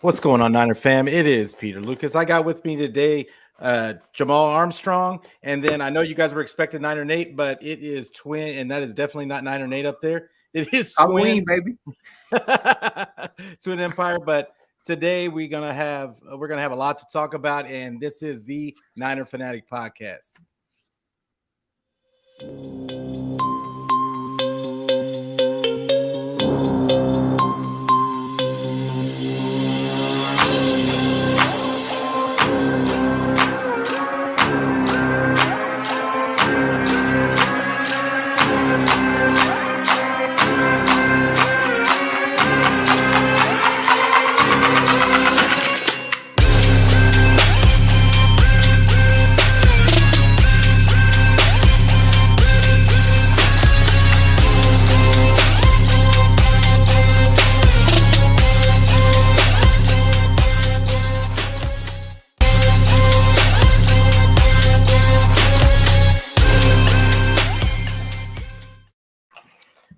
What's going on, Niner fam? It is Peter Lucas. I got with me today Jamal Armstrong, and then I know you guys were expecting Niner Nate, but it is Twin, and that is definitely not Niner Nate up there. It is Halloween, Twin, baby. Twin Empire. But today we're gonna have a lot to talk about, and this is the Niner Fanatic Podcast.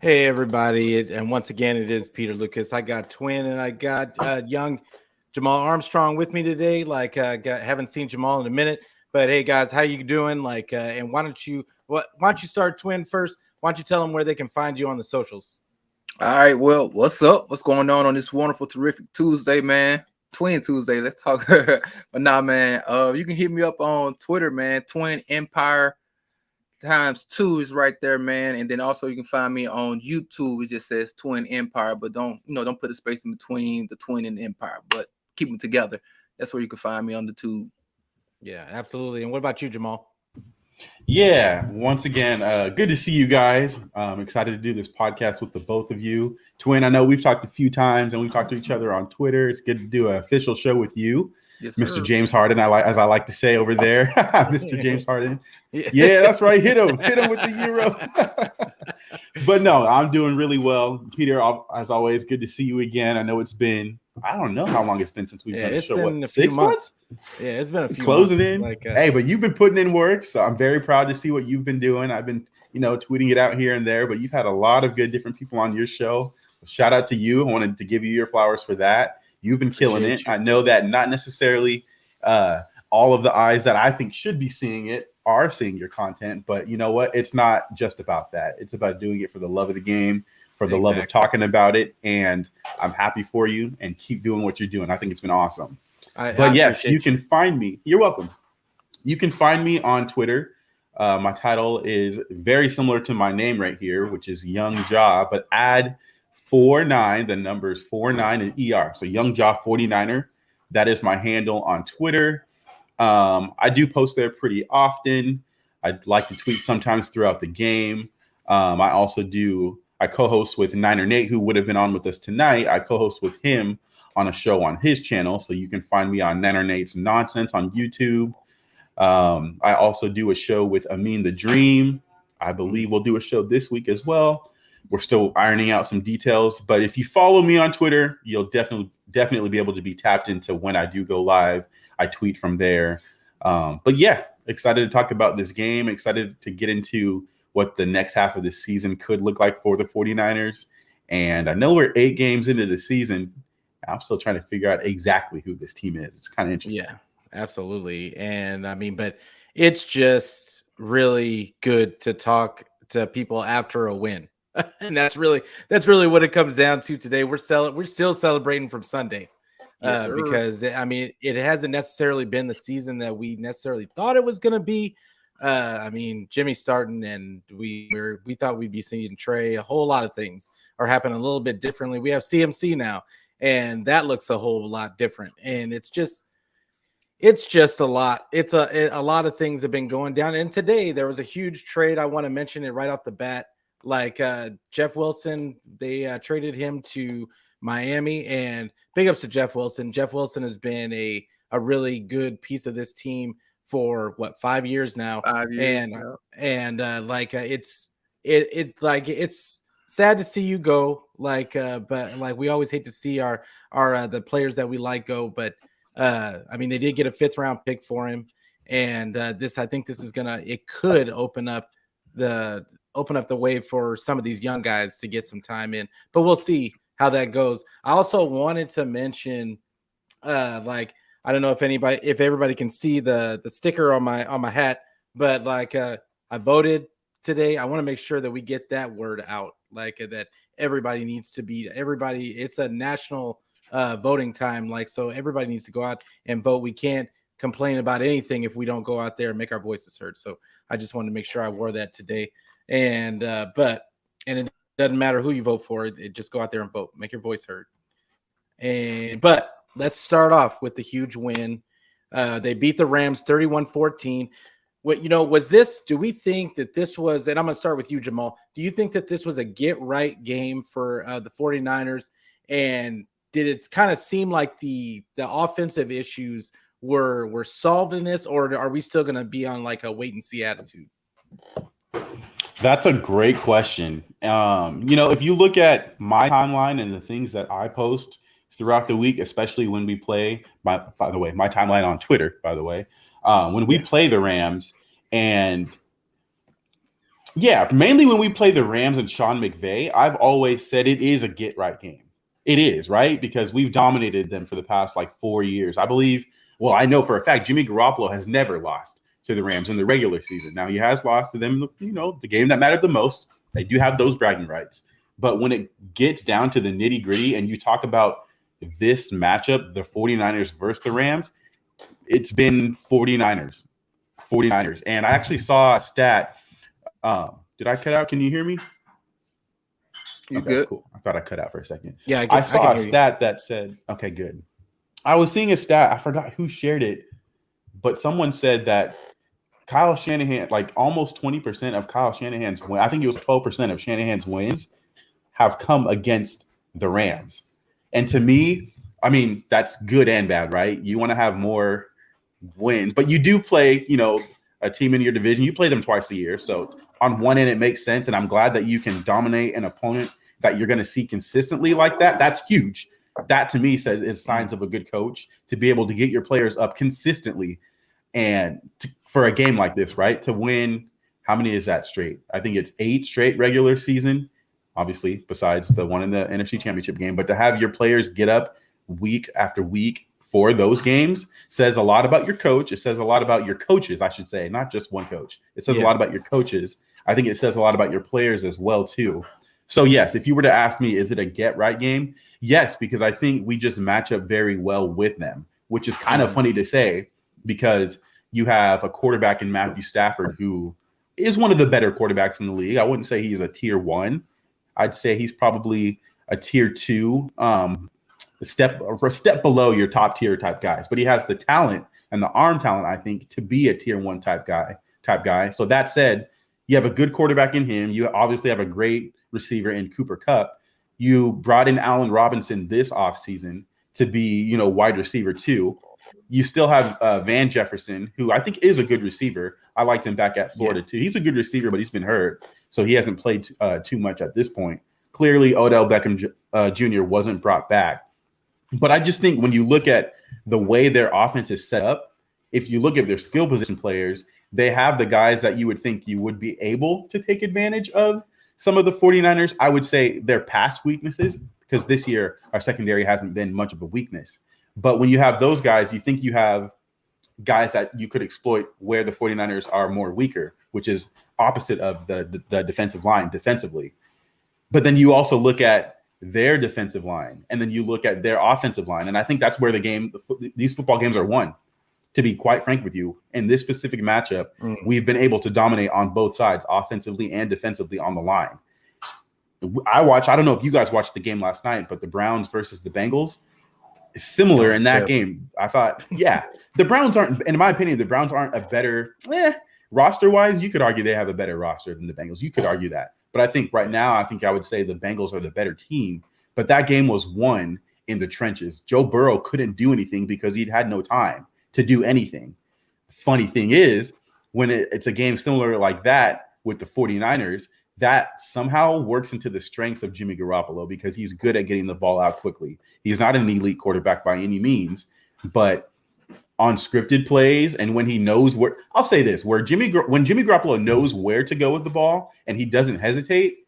Hey everybody, and once again it is Peter Lucas. I got Twin and I got young Jamal Armstrong with me today. Haven't seen Jamal in a minute, but hey guys, how you doing? And why don't you start Twin first? Why don't you tell them where they can find you on the socials? All right, well, what's up? What's going on this wonderful, terrific Tuesday, man? Twin Tuesday. Let's talk. But nah, man. You can hit me up on Twitter, man. Twin Empire ×2 is right there, man. And then also you can find me on YouTube. It just says Twin Empire, but don't put a space in between the Twin and the Empire, but keep them together. That's where you can find me on the tube. Yeah, absolutely. And what about you, Jamal? Yeah, once again, good to see you guys. I'm excited to do this podcast with the both of you. Twin, I know we've talked a few times and we've talked to each other on Twitter. It's good to do an official show with you. Yes, Mr. sir. James Harden, as I like to say over there. Mr. James Harden. Yeah, that's right. Hit him with the Euro. But no, I'm doing really well. Peter, as always, good to see you again. I know it's been, I don't know how long it's been since we've done the show. What, 6 months? Yeah, it's been a few closing months. in. Hey, but you've been putting in work, so I'm very proud to see what you've been doing. I've been, tweeting it out here and there, but you've had a lot of good different people on your show. Shout out to you. I wanted to give you your flowers for that. You've been killing it. I know that not necessarily all of the eyes that I think should be seeing it are seeing your content, but you know what? It's not just about that. It's about doing it for the love of the game, for the love of talking about it, and I'm happy for you and keep doing what you're doing. I think it's been awesome. But yes, you can find me. You're welcome. You can find me on Twitter. My title is very similar to my name right here, which is Young Jaw, but add 49, the numbers 49 and ER. So Young Jaw 49er. That is my handle on Twitter. I do post there pretty often. I like to tweet sometimes throughout the game. I co-host with Niner Nate, who would have been on with us tonight. I co-host with him on a show on his channel. So you can find me on Niner Nate's Nonsense on YouTube. I also do a show with Amin the Dream. I believe we'll do a show this week as well. We're still ironing out some details, but if you follow me on Twitter, you'll definitely be able to be tapped into when I do go live. I tweet from there. But yeah, excited to talk about this game. Excited to get into what the next half of the season could look like for the 49ers. And I know we're 8 games into the season. I'm still trying to figure out exactly who this team is. It's kind of interesting. Yeah, absolutely. And I mean, but it's just really good to talk to people after a win. And that's really what it comes down to today. We're still celebrating from Sunday. Because I mean, it hasn't necessarily been the season that we necessarily thought it was going to be. I mean, Jimmy's starting, and we thought we'd be seeing Trey. A whole lot of things are happening a little bit differently. We have CMC now, and that looks a whole lot different. And it's just a lot. It's a lot of things have been going down. And today there was a huge trade. I want to mention it right off the bat. Jeff Wilson, they traded him to Miami, and big ups to Jeff Wilson. Jeff Wilson has been a really good piece of this team for 5 years now. 5 years, it's sad to see you go. But we always hate to see our the players that we like go. But I mean, they did get a 5th round pick for him, and I think this is it could open up the way for some of these young guys to get some time in. But we'll see how that goes. I also wanted to mention Like I don't know if everybody can see the sticker on my hat, but like I voted today. I want to make sure that we get that word out, like that everybody needs to be everybody. It's a national voting time, like so everybody needs to go out and vote. We can't complain about anything if we don't go out there and make our voices heard. So I just wanted to make sure I wore that today. And it doesn't matter who you vote for. It just go out there and vote, make your voice heard. But let's start off with the huge win. They beat the Rams 31-14. Do we think that this was, and I'm going to start with you, Jamal. Do you think that this was a get right game for the 49ers? And did it kind of seem like the offensive issues were solved in this, or are we still going to be on like a wait and see attitude? That's a great question. If you look at my timeline and the things that I post throughout the week, especially when we play, my timeline on Twitter, by the way, when we play the Rams, and mainly when we play the Rams and Sean McVay, I've always said it is a get right game. It is, right? Because we've dominated them for the past like 4 years. I believe, well, I know for a fact Jimmy Garoppolo has never lost to the Rams in the regular season. Now he has lost to them, the game that mattered the most. They do have those bragging rights. But when it gets down to the nitty gritty and you talk about this matchup, the 49ers versus the Rams, it's been 49ers. And I actually saw a stat. Did I cut out? Can you hear me? You okay, good? Cool. I thought I cut out for a second. Yeah, I saw a stat that said, okay, good. I was seeing a stat. I forgot who shared it, but someone said that Kyle Shanahan, like almost 20% of Kyle Shanahan's win, I think it was 12% of Shanahan's wins have come against the Rams. And to me, I mean, that's good and bad, right? You want to have more wins, but you do play, a team in your division. You play them twice a year. So on one end, it makes sense. And I'm glad that you can dominate an opponent that you're going to see consistently like that. That's huge. That to me is signs of a good coach, to be able to get your players up consistently and for a game like this, right? To win, how many is that straight? I think it's 8 straight regular season, obviously, besides the one in the NFC Championship game. But to have your players get up week after week for those games says a lot about your coach. It says a lot about your coaches, I should say, not just one coach. It says a lot about your coaches. I think it says a lot about your players as well, too. So, yes, if you were to ask me, is it a get-right game? Yes, because I think we just match up very well with them, which is kind of funny to say because you have a quarterback in Matthew Stafford who is one of the better quarterbacks in the league. I wouldn't say he's a tier 1. I'd say he's probably a tier 2, a step below your top tier type guys. But he has the talent and the arm talent, I think, to be a tier 1 type guy. So that said, you have a good quarterback in him. You obviously have a great receiver in Cooper Kupp. You brought in Allen Robinson this offseason to be, wide receiver too. You still have Van Jefferson, who I think is a good receiver. I liked him back at Florida too. He's a good receiver, but he's been hurt, so he hasn't played too much at this point. Clearly, Odell Beckham Jr. wasn't brought back. But I just think when you look at the way their offense is set up, if you look at their skill position players, they have the guys that you would think you would be able to take advantage of. Some of the 49ers, I would say their past weaknesses, because this year our secondary hasn't been much of a weakness. But when you have those guys, you think you have guys that you could exploit where the 49ers are more weaker, which is opposite of the defensive line defensively. But then you also look at their defensive line, and then you look at their offensive line. And I think that's where these football games are won. To be quite frank with you, in this specific matchup, we've been able to dominate on both sides, offensively and defensively on the line. I don't know if you guys watched the game last night, but the Browns versus the Bengals is similar in that game. I thought, the Browns aren't, in my opinion, the Browns aren't a better, roster-wise, you could argue they have a better roster than the Bengals. You could argue that. But I think right now, I would say the Bengals are the better team. But that game was won in the trenches. Joe Burrow couldn't do anything because he'd had no time to do anything. Funny thing is, when it's a game similar like that with the 49ers, that somehow works into the strengths of Jimmy Garoppolo because he's good at getting the ball out quickly. He's not an elite quarterback by any means, but on scripted plays and when he knows where, I'll say this, when Jimmy Garoppolo knows where to go with the ball and he doesn't hesitate,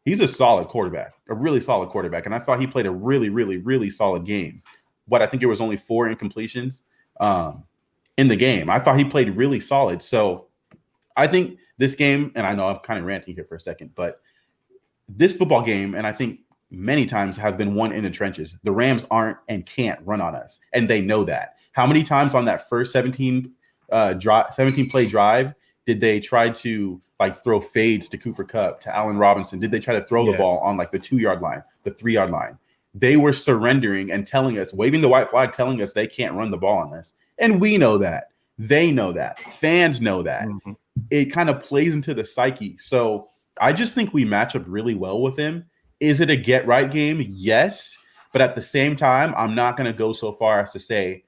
he's a solid quarterback, a really solid quarterback. And I thought he played a really, really, really solid game. I think it was only 4 incompletions in the game. I thought he played really solid. So I think this game, and I know I'm kind of ranting here for a second, but this football game, and I think many times have been won in the trenches. The Rams aren't and can't run on us, and they know that. How many times on that first 17 play drive did they try to like throw fades to Cooper Kupp, to Allen Robinson? Did they try to throw the ball on like the 2-yard line, the 3-yard line? They were surrendering and telling us, waving the white flag, telling us they can't run the ball on us. And we know that. They know that. Fans know that. Mm-hmm. It kind of plays into the psyche. So I just think we match up really well with him. Is it a get right game? Yes. But at the same time, I'm not going to go so far as to say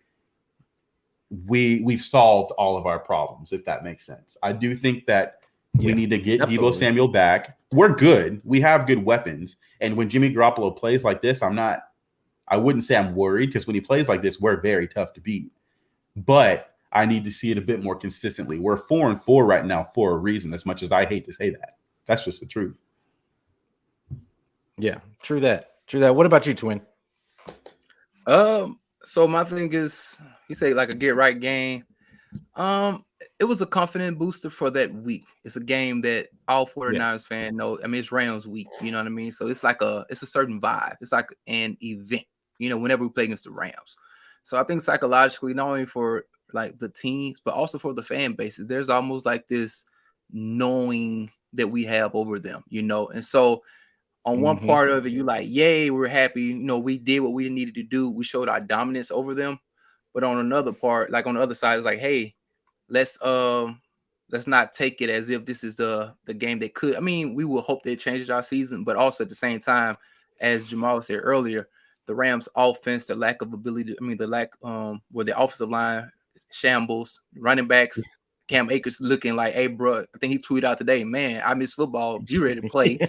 we've solved all of our problems, if that makes sense. I do think that we need to get Deebo Samuel back. We're good. We have good weapons. And when Jimmy Garoppolo plays like this, I wouldn't say I'm worried, because when he plays like this, we're very tough to beat. But I need to see it a bit more consistently. We're 4-4 right now for a reason, as much as I hate to say that. That's just the truth. Yeah, true that. What about you, Twin? So my thing is, you say like a get right game. It was a confident booster for that week. It's a game that all 49ers fans know. I mean, it's Rams week, you know what I mean? So it's like it's a certain vibe. It's like an event, whenever we play against the Rams. So I think psychologically, not only for like the teams, but also for the fan bases, there's almost like this knowing that we have over them, and so on one part of it, you like, yay, we're happy. We did what we needed to do. We showed our dominance over them. But on another part, like on the other side, it's like, hey, let's not take it as if this is the game that could. I mean, we will hope that it changes our season, but also at the same time, as Jamal said earlier, the Rams offense, the lack of ability, where the offensive line shambles, running backs, Cam Akers looking like, hey, bro, I think he tweeted out today, man, I miss football. You ready to play?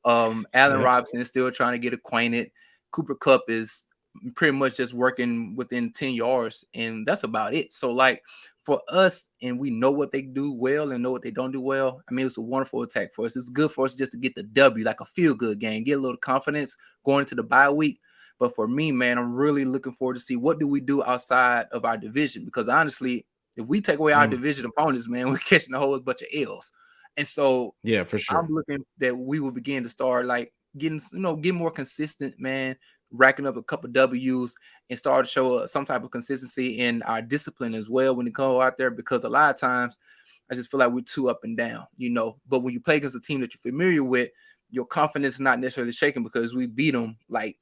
Allen Robinson is still trying to get acquainted. Cooper Kupp is pretty much just working within 10 yards, and that's about it. So, like, for us, and we know what they do well and know what they don't do well, I mean, it's a wonderful attack for us. It's good for us just to get the W, like a feel-good game, get a little confidence going into the bye week. But for me, man, I'm really looking forward to see what do we do outside of our division, because honestly, if we take away our division opponents, man, we're catching a whole bunch of L's. And so, yeah, for sure, I'm looking that we will begin to start like getting more consistent, man, racking up a couple W's and start to show some type of consistency in our discipline as well when it comes out there, because a lot of times I just feel like we're too up and down, but when you play against a team that you're familiar with, your confidence is not necessarily shaken because we beat them like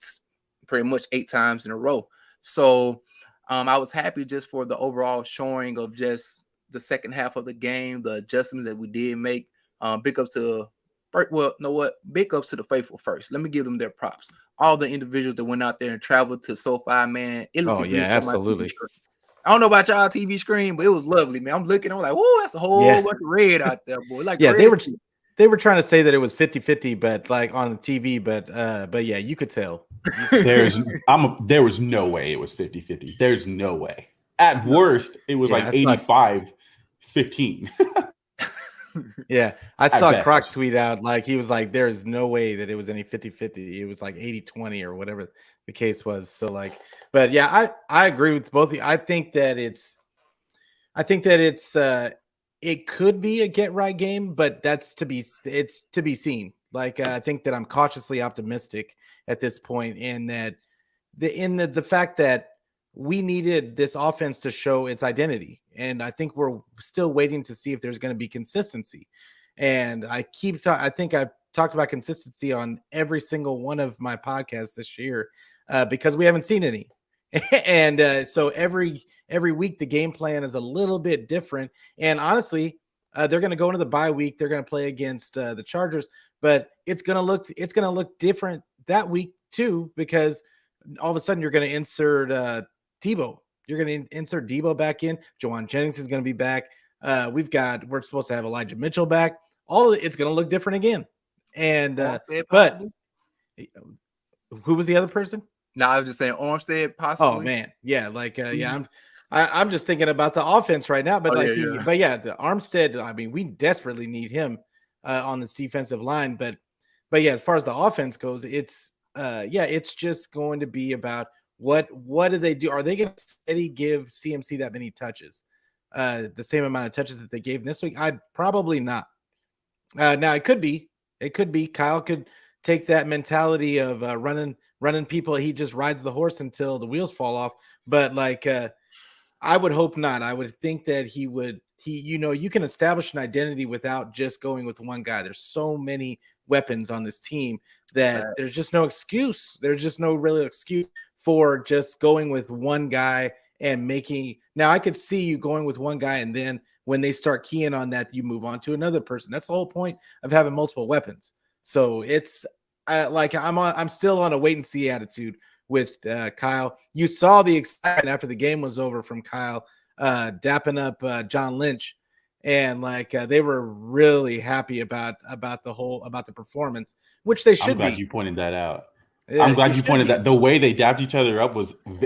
pretty much 8 times in a row. So I was happy just for the overall showing of just the second half of the game, the adjustments that we did make. Big ups to the faithful first. Let me give them their props. All the individuals that went out there and traveled to SoFi, man. It looked absolutely. I don't know about y'all TV screen, but it was lovely, man. I'm like, whoa, that's a whole bunch of red out there, boy. Like, they were trying to say that it was 50-50, but like on the TV, but yeah, you could tell. There was no way it was 50-50. There's no way. At worst, it was like 85-15. Yeah, I saw Croc tweet out like he was like, there's no way that it was any 50-50. It was like 80-20 or whatever the case was. So like, but yeah, I agree with both of you. I think that it could be a get right game, but it's to be seen. Like I think that I'm cautiously optimistic at this point in that the fact that we needed this offense to show its identity. And I think we're still waiting to see if there's going to be consistency. And I think I've talked about consistency on every single one of my podcasts this year because we haven't seen any. And so every week, the game plan is a little bit different. And honestly, they're going to go into the bye week. They're going to play against the Chargers, but it's going to look different that week too, because all of a sudden you're going to insert Deebo. You're going to insert Deebo back in. Jawan Jennings is going to be back. We're supposed to have Elijah Mitchell back. All of it's going to look different again. And but who was the other person? No, I was just saying Armstead possibly. Oh man, yeah, like I'm just thinking about the offense right now. But the Armstead. I mean, we desperately need him on this defensive line. But yeah, as far as the offense goes, it's just going to be about What do they do? Are they going to steady give CMC that many touches? The same amount of touches that they gave this week? I'd probably not. Now it could be. It could be. Kyle could take that mentality of running people. He just rides the horse until the wheels fall off. But like I would hope not. I would think that he would. You can establish an identity without just going with one guy. There's so many weapons on this team that there's just no excuse. There's just no real excuse for just going with one guy and making. Now I could see you going with one guy, and then when they start keying on that, you move on to another person. That's the whole point of having multiple weapons. So it's I'm still on a wait and see attitude with Kyle. You saw the excitement after the game was over from Kyle dapping up John Lynch, and they were really happy about the performance, which they should be. I'm glad you pointed that out. Yeah, I'm glad you pointed that. The way they dapped each other up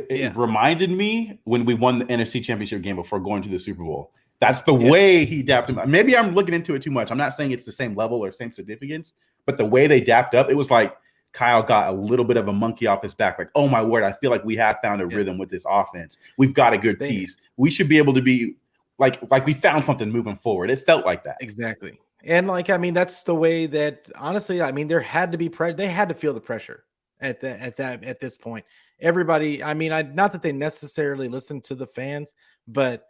it reminded me when we won the NFC Championship game before going to the Super Bowl. That's the way he dapped him. Maybe I'm looking into it too much. I'm not saying it's the same level or same significance, but the way they dapped up, it was like Kyle got a little bit of a monkey off his back. Like, oh my word, I feel like we have found a rhythm with this offense. We've got a good piece. We should be able to be like we found something moving forward. It felt like that. Exactly. And that's the way that honestly, there had to be they had to feel the pressure at this point. Everybody, not that they necessarily listen to the fans, but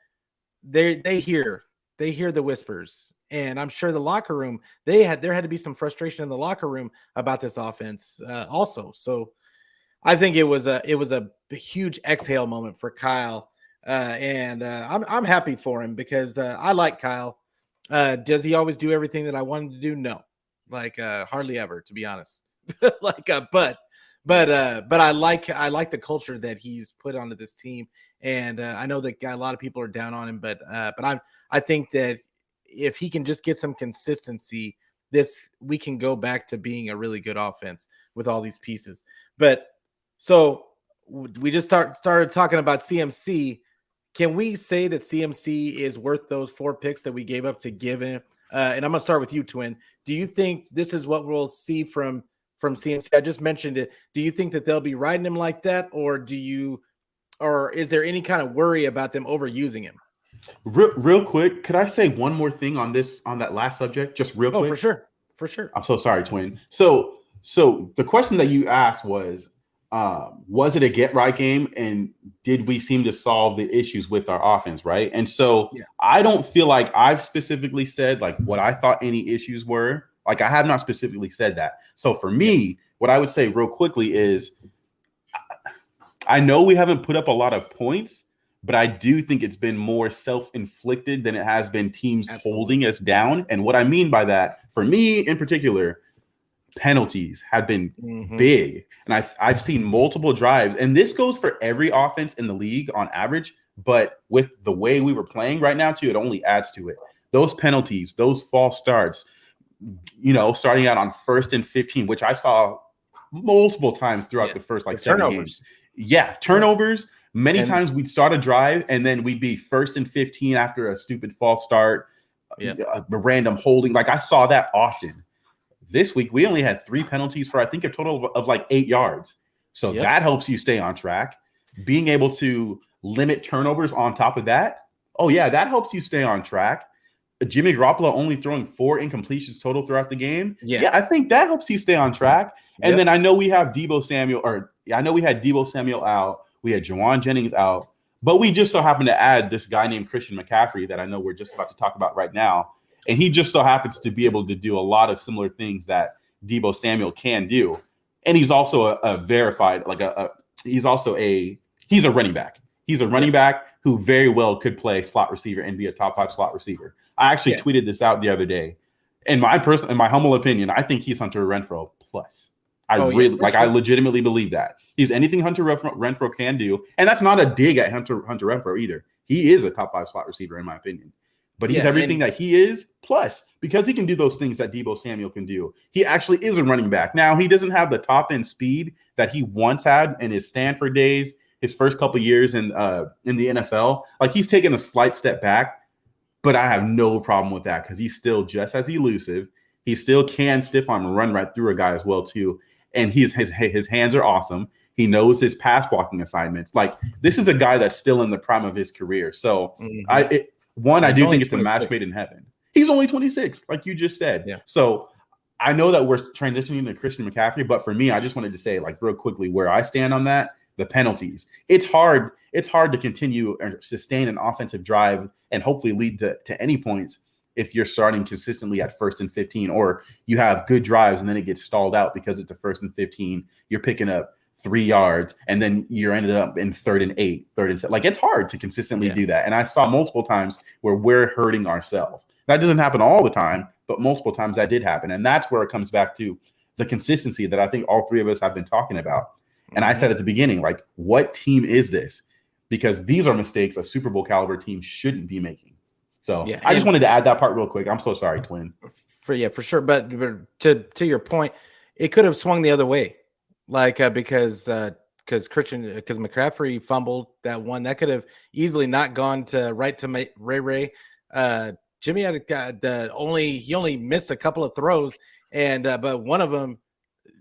they hear the whispers, and I'm sure the locker room there had to be some frustration in the locker room about this offense also. So I think it was a huge exhale moment for Kyle, and I'm happy for him because I like Kyle. Does he always do everything that I wanted to do? No, hardly ever, to be honest. But I like the culture that he's put onto this team, and I know that a lot of people are down on him, but I think that if he can just get some consistency, we can go back to being a really good offense with all these pieces. But so we just started talking about CMC. Can we say that CMC is worth those 4 picks that we gave up to give him? And I'm gonna start with you, Twin. Do you think this is what we'll see from CMC? I just mentioned it. Do you think that they'll be riding him like that, or is there any kind of worry about them overusing him? Real quick, could I say one more thing on that last subject? Just real quick. For sure. I'm so sorry, Twin. So the question that you asked was it a get right game, and did we seem to solve the issues with our offense, right? And so I don't feel like I've specifically said what I thought any issues were. I have not specifically said that. So for me, what I would say real quickly is I know we haven't put up a lot of points, but I do think it's been more self-inflicted than it has been teams holding us down. And what I mean by that, for me in particular, penalties have been big. And I've seen multiple drives, and this goes for every offense in the league on average, but with the way we were playing right now too, it only adds to it. Those penalties, those false starts, starting out on 1st and 15, which I saw multiple times throughout the first 7 turnovers. games. Yeah, turnovers. Many times we'd start a drive and then we'd be 1st and 15 after a stupid false start, a random holding. I saw that often. This week, we only had 3 penalties for, I think, a total of 8 yards. So that helps you stay on track. Being able to limit turnovers on top of that, that helps you stay on track. Jimmy Garoppolo only throwing 4 incompletions total throughout the game. Yeah, I think that helps you stay on track. And then I know we have Deebo Samuel out. We had Jawan Jennings out. But we just so happened to add this guy named Christian McCaffrey that I know we're just about to talk about right now. And he just so happens to be able to do a lot of similar things that Deebo Samuel can do. And he's also a verified, he's a running back. He's a running back who very well could play slot receiver and be a top 5 slot receiver. I actually tweeted this out the other day. In my humble opinion, I think he's Hunter Renfrow plus. I legitimately believe that. He's anything Hunter Renfrow can do. And that's not a dig at Hunter Renfrow either. He is a top 5 slot receiver, in my opinion. But he's everything that he is, plus, because he can do those things that Deebo Samuel can do. He actually is a running back. Now, he doesn't have the top-end speed that he once had in his Stanford days, his first couple years in the NFL. He's taken a slight step back, but I have no problem with that because he's still just as elusive. He still can stiff arm and run right through a guy as well, too. And his hands are awesome. He knows his pass blocking assignments. Like, this is a guy that's still in the prime of his career. So I do think it's a match made in heaven. He's only 26, like you just said. Yeah. So I know that we're transitioning to Christian McCaffrey, but for me, I just wanted to say, like, real quickly where I stand on that. The penalties. It's hard to continue and sustain an offensive drive and hopefully lead to any points if you're starting consistently at 1st and 15, or you have good drives and then it gets stalled out because it's a 1st and 15. You're picking up 3 yards and then you're ended up in 3rd and 8, 3rd and 7. Like, it's hard to consistently do that. And I saw multiple times where we're hurting ourselves. That doesn't happen all the time, but multiple times that did happen. And that's where it comes back to the consistency that I think all three of us have been talking about. And I said at the beginning, like, what team is this? Because these are mistakes a Super Bowl caliber team shouldn't be making. So I just wanted to add that part real quick. I'm so sorry, Twin. For sure. But to your point, it could have swung the other way. Like, because McCaffrey fumbled that one. That could have easily not gone to Ray. Jimmy had he only missed a couple of throws, and but one of them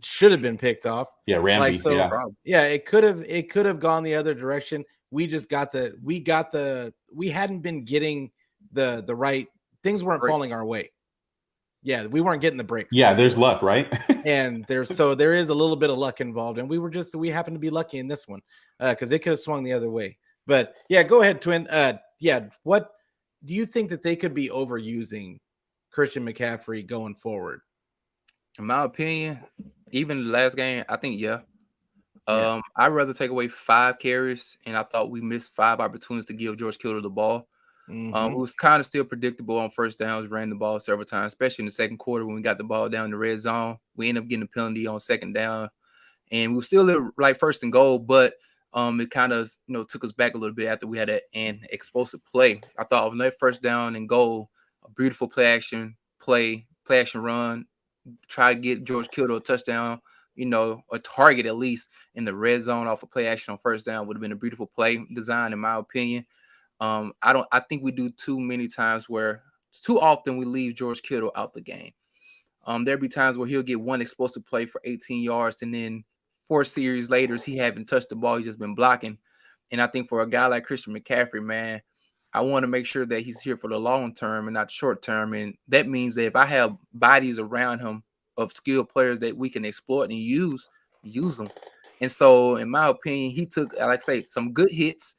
should have been picked off. Yeah, Ramsey. It could have gone the other direction. We just we hadn't been getting the right things, weren't falling our way. Yeah, we weren't getting the breaks. Yeah, there's luck, right? And there is a little bit of luck involved, and we happened to be lucky in this one because it could have swung the other way. But yeah, go ahead, Twin. What do you think that they could be overusing Christian McCaffrey going forward? In my opinion, even the last game, I think, I'd rather take away 5 carries, and I thought we missed 5 opportunities to give George Kittle the ball. It was kind of still predictable on first downs, ran the ball several times, especially in the second quarter when we got the ball down in the red zone. We ended up getting a penalty on second down, and we were still like 1st and goal, but it kind of took us back a little bit after we had an explosive play. I thought on that 1st down and goal, a beautiful play action run, try to get George Kittle a touchdown, a target at least in the red zone off a play action on 1st down would have been a beautiful play design, in my opinion. I think we do too often we leave George Kittle out the game. There'll be times where he'll get one explosive play for 18 yards, and then 4 series later, he haven't touched the ball. He's just been blocking. And I think for a guy like Christian McCaffrey, man, I want to make sure that he's here for the long term and not short term. And that means that if I have bodies around him of skilled players that we can exploit and use them. And so, in my opinion, he took, like I say, some good hits,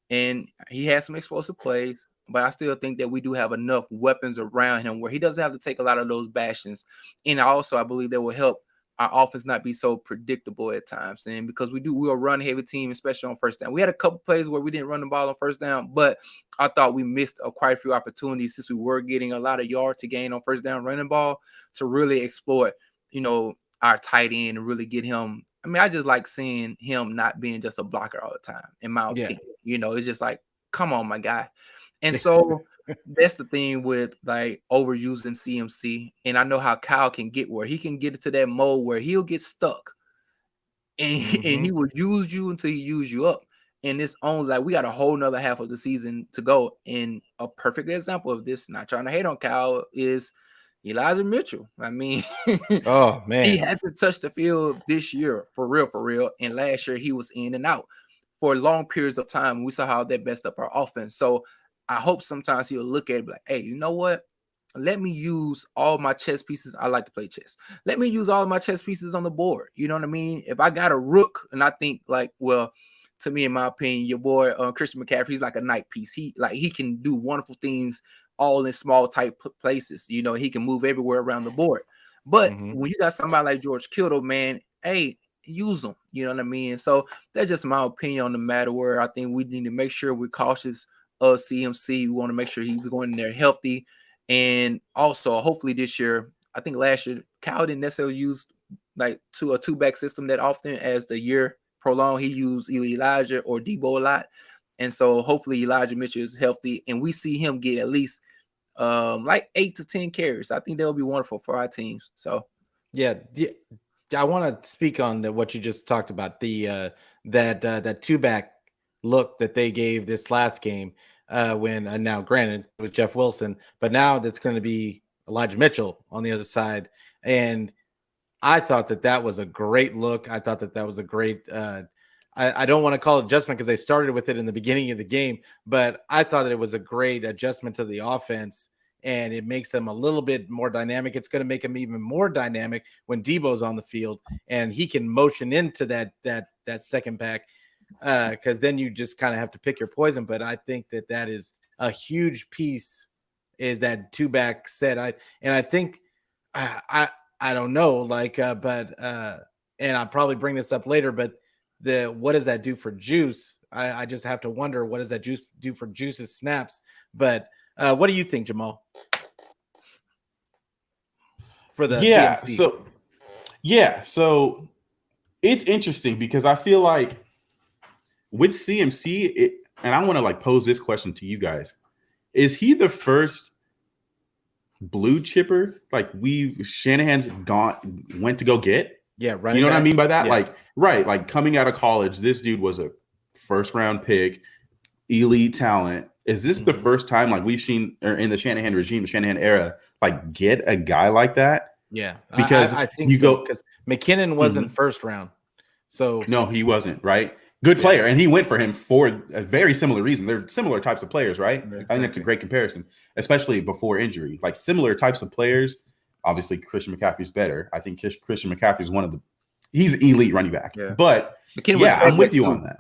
and he had some explosive plays. But I still think that we do have enough weapons around him where he doesn't have to take a lot of those bashings. And also, I believe that will help our offense not be so predictable at times. And because we're a run heavy team, especially on 1st down. We had a couple plays where we didn't run the ball on 1st down, but I thought we missed quite a few opportunities since we were getting a lot of yards to gain on 1st down running ball to really exploit, our tight end and really get him. I mean, I just like seeing him not being just a blocker all the time, in my opinion. It's just like, come on, my guy. And so that's the thing with like overusing CMC. And I know how Kyle can get where he can get into that mode where he'll get stuck and he will use you until he use you up. And it's only like we got a whole nother half of the season to go. And a perfect example of this, not trying to hate on Kyle, is Elijah Mitchell. I mean, oh man, he had to touch the field this year for real. And last year he was in and out for long periods of time. We saw how that messed up our offense. So I hope sometimes he'll look at it like, hey, you know what? Let me use all my chess pieces. I like to play chess. Let me use all of my chess pieces on the board. You know what I mean? If I got a rook, and I think like, well, to me, in my opinion, your boy Christian McCaffrey, he's like a knight piece. He can do wonderful things all in small tight places. He can move everywhere around the board. But when you got somebody like George Kittle, man, hey, use them. You know what I mean? So that's just my opinion on the matter, where I think we need to make sure we're cautious of CMC. We want to make sure he's going in there healthy. And also, hopefully this year, I think last year, Kyle didn't necessarily use like a two-back system that often. As the year prolonged, he used either Elijah or Debo a lot. And so hopefully Elijah Mitchell is healthy and we see him get at least like 8 to 10 carries. I think that would be wonderful for our teams. So yeah, I want to speak on what you just talked about, that two-back look that they gave this last game when now granted with Jeff Wilson, but now that's going to be Elijah Mitchell on the other side. And I thought that was a great look. I thought that was a great. I don't want to call it adjustment because they started with it in the beginning of the game, but I thought that it was a great adjustment to the offense, and it makes them a little bit more dynamic. It's going to make them even more dynamic when Debo's on the field and he can motion into that second back, because then you just kind of have to pick your poison. But I think that is a huge piece, is that two back set. I think I don't know, like, but and I'll probably bring this up later, but what does that do for Juice? I just have to wonder, what does that Juice do for Juice's snaps? But what do you think, Jamal? For the CMC? So it's interesting because I feel like with CMC, and I want to like pose this question to you guys: is he the first blue chipper like Shanahan's went to go get? Yeah, you know what I mean by that? Yeah. Like coming out of college, this dude was a first round pick, elite talent. Is this the first time like we've seen, or in the Shanahan regime, the Shanahan era, like get a guy like that? Yeah, because I think so, because McKinnon wasn't first round, so no, he wasn't, right? Good player, and he went for him for a very similar reason. They're similar types of players, right? Exactly. I think that's a great comparison, especially before injury. Like similar types of players. Obviously, Christian McCaffrey's better. I think Christian McCaffrey's he's elite running back. Yeah. But McKinnon I'm with you on that.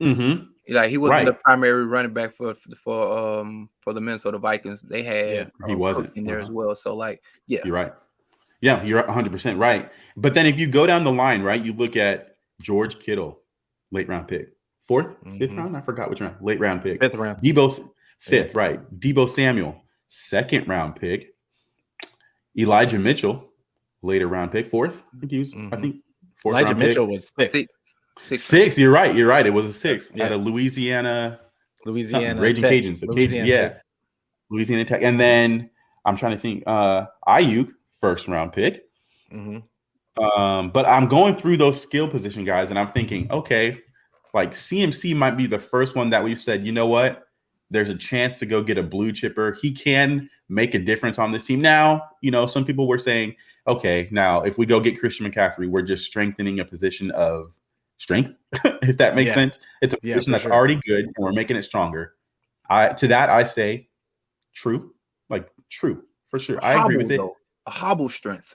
Mm-hmm. Like he wasn't the primary running back for the Minnesota Vikings. They had he wasn't in there as well. So like, yeah, you're right. Yeah, you're 100% right. But then if you go down the line, right, you look at George Kittle, late round pick, fifth round. I forgot which round. Late round pick, fifth round. Debo's fifth, right? Debo Samuel, second round pick. Elijah Mitchell, later round pick, fourth. I think he was. I think fourth. Elijah Mitchell was sixth. Six. You're right. It was a sixth. Out of Louisiana Raging Tech. Cajuns. Louisiana Tech. And then I'm trying to think. Ayuk, first round pick. But I'm going through those skill position guys, and I'm thinking, okay, like CMC might be the first one that we've said, you know what? There's a chance to go get a blue chipper. He can make a difference on this team. Now, some people were saying, okay, now if we go get Christian McCaffrey, we're just strengthening a position of strength, if that makes sense. It's a position that's already good, and we're making it stronger. To that, I say true, for sure. I agree with it. A hobble strength.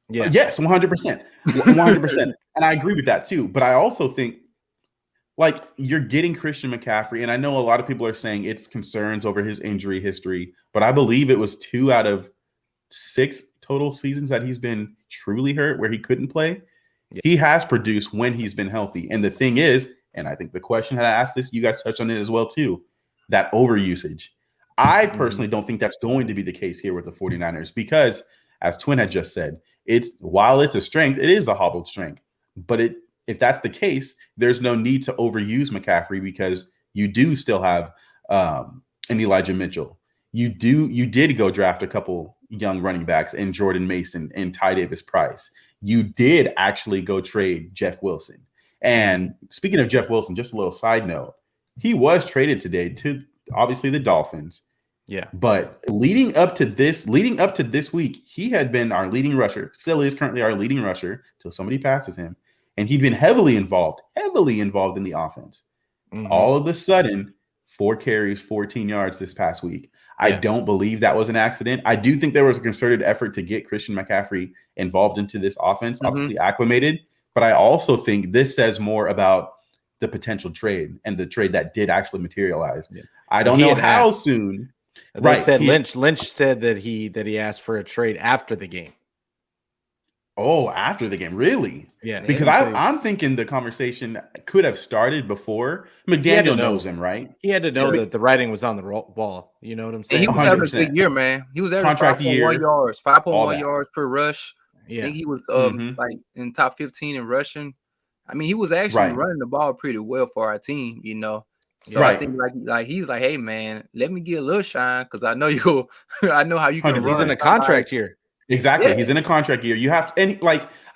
Yeah. Yes, 100%. 100%. And I agree with that too. But I also think, like, you're getting Christian McCaffrey, and I know a lot of people are saying it's concerns over his injury history, but I believe it was 2 out of 6 total seasons that he's been truly hurt where he couldn't play. Yeah. He has produced when he's been healthy. And the thing is, and I think the question had asked this, you guys touched on it as well too, that overusage. I personally don't think that's going to be the case here with the 49ers because, as Twin had just said, while it's a strength, it is a hobbled strength. But if that's the case, there's no need to overuse McCaffrey because you do still have an Elijah Mitchell. You did go draft a couple young running backs in Jordan Mason and Ty Davis Price. You did actually go trade Jeff Wilson. And speaking of Jeff Wilson, just a little side note, he was traded today to obviously the Dolphins. Yeah. But leading up to this week, he had been our leading rusher, still is currently our leading rusher till somebody passes him. And he'd been heavily involved in the offense. All of a sudden, 4 carries, 14 yards this past week. I don't believe that was an accident. I do think there was a concerted effort to get Christian McCaffrey involved into this offense, obviously acclimated. But I also think this says more about the potential trade and the trade that did actually materialize. Yeah. I don't know how soon. They said Lynch said that he asked for a trade after the game. Oh, after the game, really? Yeah. Because I'm thinking the conversation could have started before. McDaniel knows him, right? He had to know that the writing was on the wall. You know what I'm saying? He was having a good year, man. He was averaging 5.1 yards per rush. Yeah. I think he was like in top 15 in rushing. I mean, he was actually running the ball pretty well for our team, So I think like he's like, hey man, let me get a little shine because I know I know how you can. He's in a contract year. Exactly. Yeah. He's in a contract year. You have and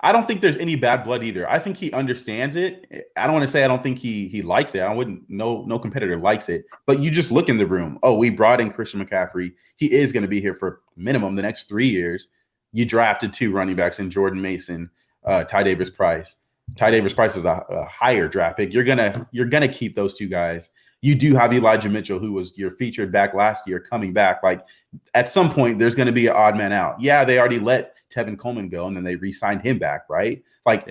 I don't think there's any bad blood either. I think he understands it. I don't want to say I don't think he likes it. I wouldn't no competitor likes it. But you just look in the room. Oh, we brought in Christian McCaffrey. He is going to be here for minimum the next 3 years. you drafted 2 running backs in Jordan Mason, Ty Davis Price. Ty Davis Price is a higher draft pick. You're gonna keep those 2 guys. You do have Elijah Mitchell, who was your featured back last year, coming back. Like at some point, there's going to be an odd man out. Yeah, they already let Tevin Coleman go, and then they re-signed him back, right? Like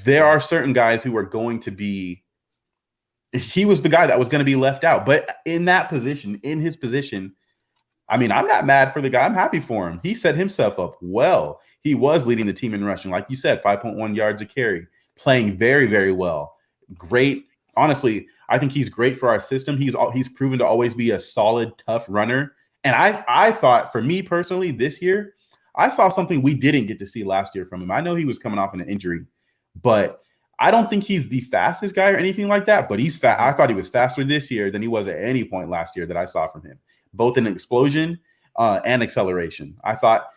there are certain guys who are going to be. He was the guy that was going to be left out, but in that position, in his position, I mean, I'm not mad for the guy. I'm happy for him. He set himself up well. He was leading the team in rushing, like you said, 5.1 yards a carry, playing very, very well. Great. Honestly, I think he's great for our system. He's proven to always be a solid, tough runner. And I thought, for me personally, this year, I saw something we didn't get to see last year from him. I know he was coming off an injury, but I don't think he's the fastest guy or anything like that. But he's fast. I thought he was faster this year than he was at any point last year that I saw from him, both in explosion and acceleration. I thought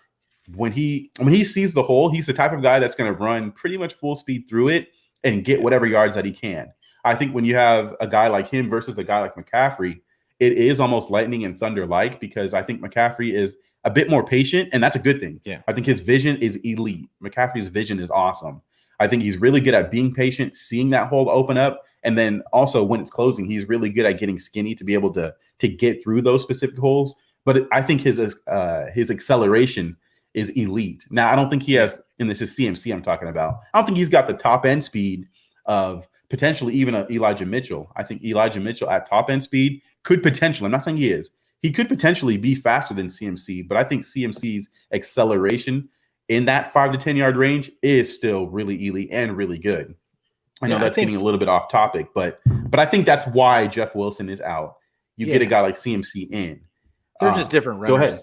when he sees the hole, he's the type of guy that's going to run pretty much full speed through it and get whatever yards that he can. I think when you have a guy like him versus a guy like McCaffrey, it is almost lightning and thunder-like, because I think McCaffrey is a bit more patient, and that's a good thing. Yeah. I think his vision is elite. McCaffrey's vision is awesome. I think he's really good at being patient, seeing that hole open up, and then also when it's closing, he's really good at getting skinny to be able to get through those specific holes. But I think his acceleration is elite. Now, I don't think he has, and this is CMC I'm talking about, I don't think he's got the top end speed of potentially even Elijah Mitchell. I think Elijah Mitchell at top end speed could potentially, I'm not saying he is, he could potentially be faster than CMC, but I think CMC's acceleration in that 5 to 10 yard range is still really elite and really good. I know that's getting a little bit off topic, but I think that's why Jeff Wilson is out. You get a guy like CMC in. They're just different runners. Go ahead.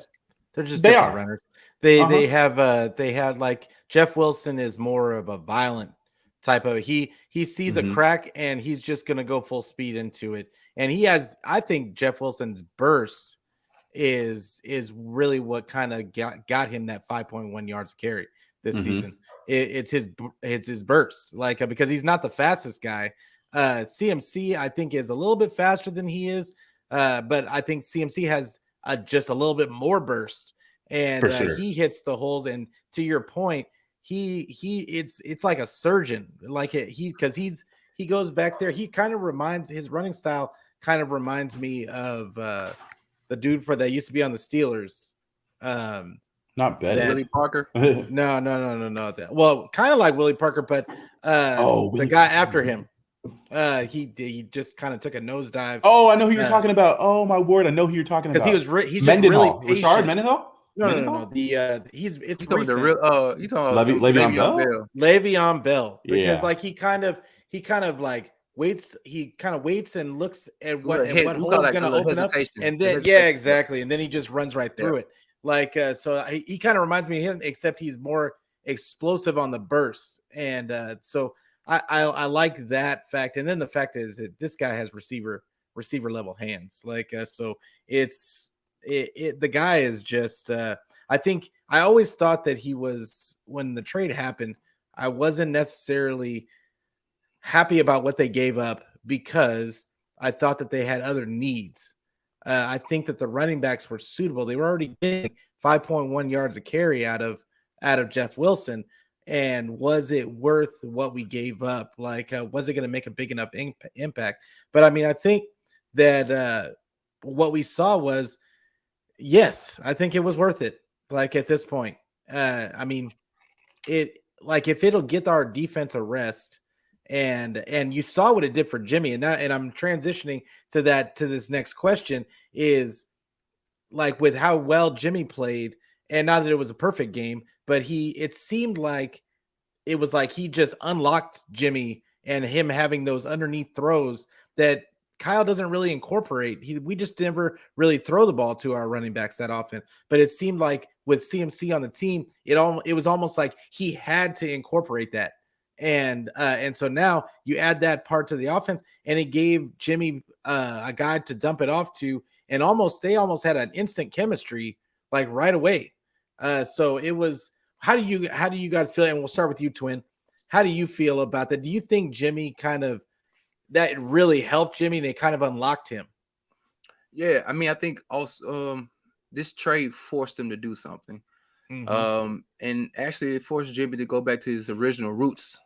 They're just different runners. They have like Jeff Wilson is more of a violent type of, he sees a crack and he's just going to go full speed into it. And I think Jeff Wilson's burst is really what kind of got him that 5.1 yards a carry this season. It's his burst, like, because he's not the fastest guy. CMC, I think, is a little bit faster than he is, but I think CMC has just a little bit more burst, and he hits the holes. And to your point, it's like a surgeon, like because he goes back there. He kind of his running style kind of reminds me of the dude that used to be on the Steelers. Not bad. Willie Parker. No. Well, kind of like Willie Parker, but the guy after him. He just kind of took a nosedive. Oh, I know who you're talking about. Oh my word, I know who you're talking about. Because he's just really patient. Rashard Mendenhall? No. It's recent. You talking about Le'Veon Bell? Le'Veon Bell. Because like he kind of like waits. He kind of waits and looks at what hole is going to open up, and then exactly, and then he just runs right through it. Like so, he kind of reminds me of him, except he's more explosive on the burst, and so I like that fact. And then the fact is that this guy has receiver level hands. Like so, the guy is just. I think I always thought that he was, when the trade happened, I wasn't necessarily happy about what they gave up, because I thought that they had other needs. I think that the running backs were suitable. They were already getting 5.1 yards a carry out of Jeff Wilson. And was it worth what we gave up? Like, was it going to make a big enough impact? But I mean, I think that what we saw was, yes, I think it was worth it. Like at this point, I mean, if it'll get our defense a rest, and you saw what it did for Jimmy, and I'm transitioning to this next question is, like, with how well Jimmy played, and not that it was a perfect game, but it seemed like it was like he just unlocked Jimmy, and him having those underneath throws that Kyle doesn't really incorporate. We just never really throw the ball to our running backs that often. But it seemed like with CMC on the team, it was almost like he had to incorporate that. And so now you add that part to the offense, and it gave Jimmy a guy to dump it off to, and they almost had an instant chemistry, like right away. So it was. How do you guys feel? And we'll start with you, Twin. How do you feel about that? Do you think Jimmy that really helped Jimmy and it kind of unlocked him? Yeah, I mean, I think also this trade forced him to do something. And actually it forced Jimmy to go back to his original roots.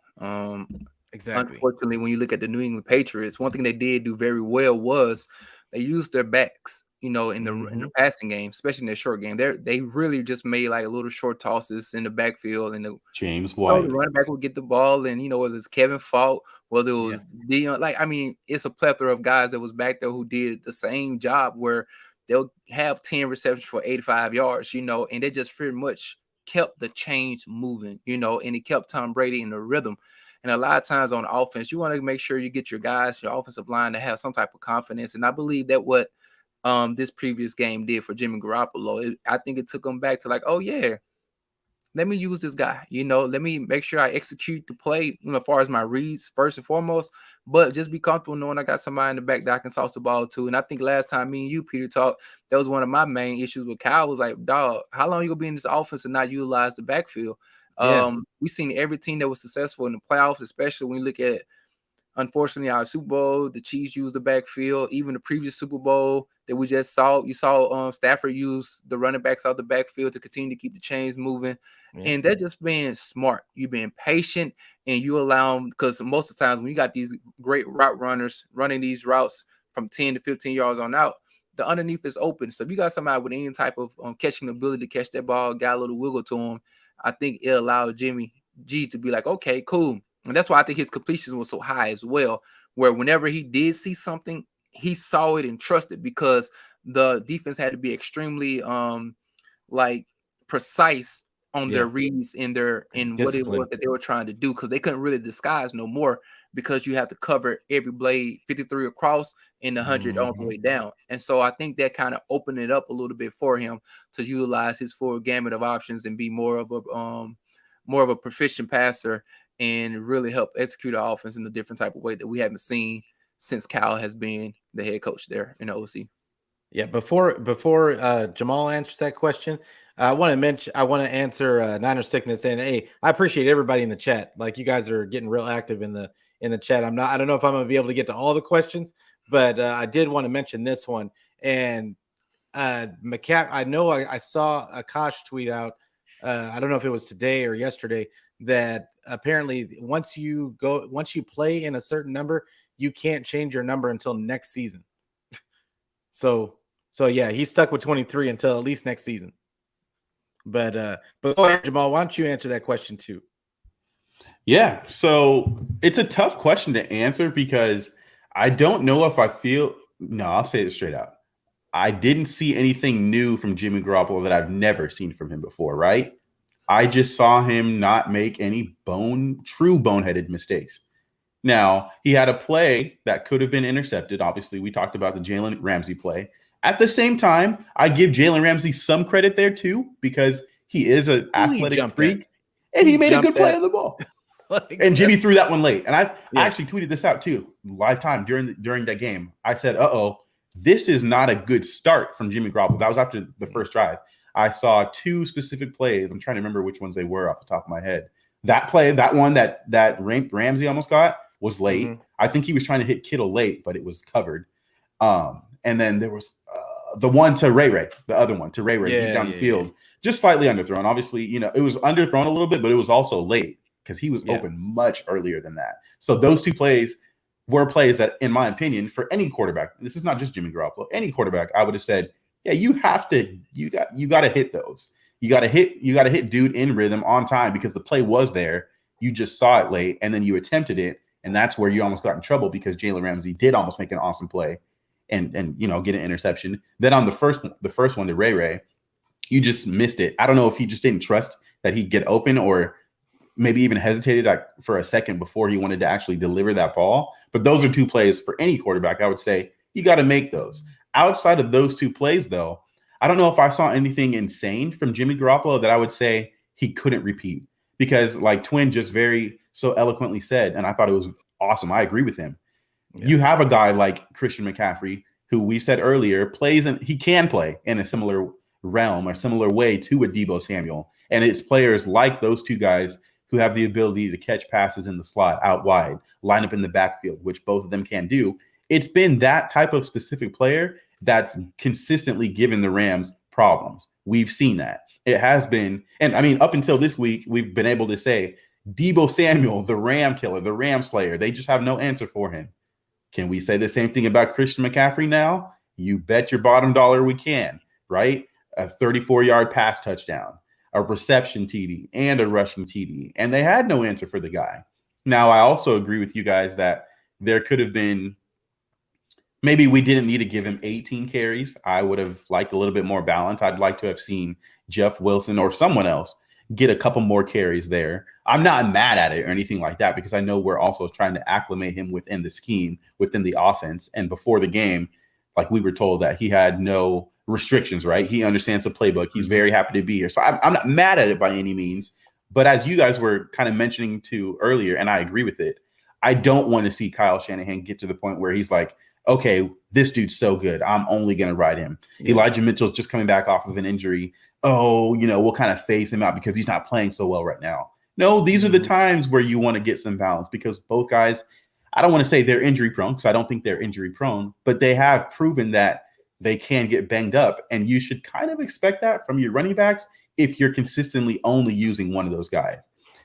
Exactly. Unfortunately, when you look at the New England Patriots, one thing they did do very well was they used their backs, in the passing game, especially in their short game. They really just made like little short tosses in the backfield, and James the White. running back would get the ball, and whether it's Kevin Falk, whether it was Dion, it's a plethora of guys that was back there who did the same job where they'll have 10 receptions for 85 yards, and they just pretty much kept the chains moving, and it kept Tom Brady in the rhythm. And a lot of times on offense, you want to make sure you get your guys, your offensive line, to have some type of confidence. And I believe that what this previous game did for Jimmy Garoppolo, I think it took him back to like, oh yeah, let me use this guy. Let me make sure I execute the play, as far as my reads first and foremost, but just be comfortable knowing I got somebody in the back that I can toss the ball to. And I think last time me and you, Peter, talked, that was one of my main issues with Kyle. Was like, dog, how long you gonna be in this offense and not utilize the backfield? We seen every team that was successful in the playoffs, especially when you look at, unfortunately, our Super Bowl, the Chiefs used the backfield. Even the previous Super Bowl that we just saw, you saw Stafford use the running backs out the backfield to continue to keep the chains moving. Yeah. And they're just being smart. You're being patient, and you allow them, because most of the times when you got these great route runners running these routes from 10 to 15 yards on out, the underneath is open. So if you got somebody with any type of catching ability to catch that ball, got a little wiggle to him, I think it allowed Jimmy G to be like, okay, cool. And that's why I think his completions was so high as well, where whenever he did see something, he saw it and trusted, because the defense had to be extremely precise on their reads in what it was that they were trying to do, because they couldn't really disguise no more, because you have to cover every blade 53 across and 100 all the way down. And so I think that kind of opened it up a little bit for him to utilize his full gamut of options and be more of a proficient passer, and really help execute our offense in a different type of way that we haven't seen since Kyle has been the head coach there in the OC. Yeah, before Jamal answers that question, I want to answer Niner Sickness, saying, hey, I appreciate everybody in the chat. Like, you guys are getting real active in the chat. I don't know if I'm going to be able to get to all the questions, but I did want to mention this one. And I know I saw Akash tweet out, I don't know if it was today or yesterday, that apparently once you play in a certain number, you can't change your number until next season. So yeah, he's stuck with 23 until at least next season. But go ahead, Jamal. Why don't you answer that question too? Yeah, so it's a tough question to answer, because I don't know if I'll say it straight out. I didn't see anything new from Jimmy Garoppolo that I've never seen from him before, right? I just saw him not make any true boneheaded mistakes. Now, he had a play that could have been intercepted. Obviously, we talked about the Jalen Ramsey play. At the same time, I give Jalen Ramsey some credit there too, because he is an athletic freak, and he made a good play on the ball. And Jimmy threw that one late. And I actually tweeted this out too, live time during that game. I said, this is not a good start from Jimmy Garoppolo. That was after the first drive. I saw two specific plays. I'm trying to remember which ones they were off the top of my head. That play, that one that Ramsey almost got, was late. I think he was trying to hit Kittle late, but it was covered. And then there was the one to Ray, the other one to Ray deep down the field, just slightly underthrown. Obviously, it was underthrown a little bit, but it was also late because he was open much earlier than that. So those two plays were plays that, in my opinion, for any quarterback, this is not just Jimmy Garoppolo, any quarterback, I would have said, yeah, you got to hit those. You got to hit dude in rhythm on time, because the play was there. You just saw it late, and then you attempted it. And that's where you almost got in trouble, because Jalen Ramsey did almost make an awesome play and get an interception. Then on the first one to Ray, you just missed it. I don't know if he just didn't trust that he'd get open, or maybe even hesitated for a second before he wanted to actually deliver that ball. But those are two plays for any quarterback, I would say you got to make those. Outside of those two plays, though, I don't know if I saw anything insane from Jimmy Garoppolo that I would say he couldn't repeat, because like Twin just very so eloquently said, and I thought it was awesome. I agree with him. Yeah. You have a guy like Christian McCaffrey, who we said earlier he can play in a similar realm or similar way to a Deebo Samuel. And it's players like those two guys who have the ability to catch passes in the slot, out wide, line up in the backfield, which both of them can do. It's been that type of specific player that's consistently given the Rams problems. We've seen that. It has been. And I mean, up until this week, we've been able to say Debo Samuel, the Ram killer, the Ram slayer. They just have no answer for him. Can we say the same thing about Christian McCaffrey now? You bet your bottom dollar we can, right? A 34-yard pass touchdown, a reception TD, and a rushing TD. And they had no answer for the guy. Now, I also agree with you guys that there could have been, maybe we didn't need to give him 18 carries. I would have liked a little bit more balance. I'd like to have seen Jeff Wilson or someone else get a couple more carries there. I'm not mad at it or anything like that, because I know we're also trying to acclimate him within the scheme, within the offense. And before the game, like, we were told that he had no restrictions, right? He understands the playbook. He's very happy to be here. So I'm not mad at it by any means. But as you guys were kind of mentioning to earlier, and I agree with it, I don't want to see Kyle Shanahan get to the point where he's like, okay, this dude's so good, I'm only going to ride him. Yeah. Elijah Mitchell's just coming back off of an injury. Oh, we'll kind of phase him out because he's not playing so well right now. No, these are the times where you want to get some balance, because both guys, I don't want to say they're injury prone, because I don't think they're injury prone, but they have proven that they can get banged up. And you should kind of expect that from your running backs if you're consistently only using one of those guys.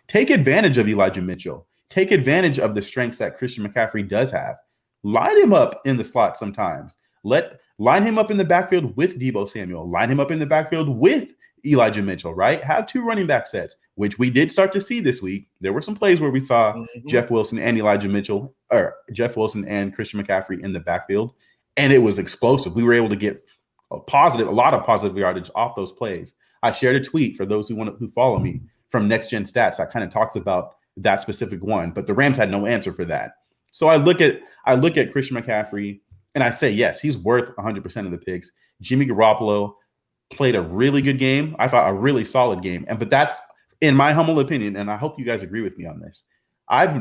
Take advantage of Elijah Mitchell. Take advantage of the strengths that Christian McCaffrey does have. Line him up in the slot sometimes. Line him up in the backfield with Debo Samuel. Line him up in the backfield with Elijah Mitchell, right? Have two running back sets, which we did start to see this week. There were some plays where we saw Jeff Wilson and Elijah Mitchell, or Jeff Wilson and Christian McCaffrey in the backfield, and it was explosive. We were able to get a lot of positive yardage off those plays. I shared a tweet for those who follow me from Next Gen Stats that kind of talks about that specific one, but the Rams had no answer for that. So I look at Christian McCaffrey and I say, yes, he's worth 100% of the picks. Jimmy Garoppolo played a really good game. I thought a really solid game. But that's, in my humble opinion, and I hope you guys agree with me on this,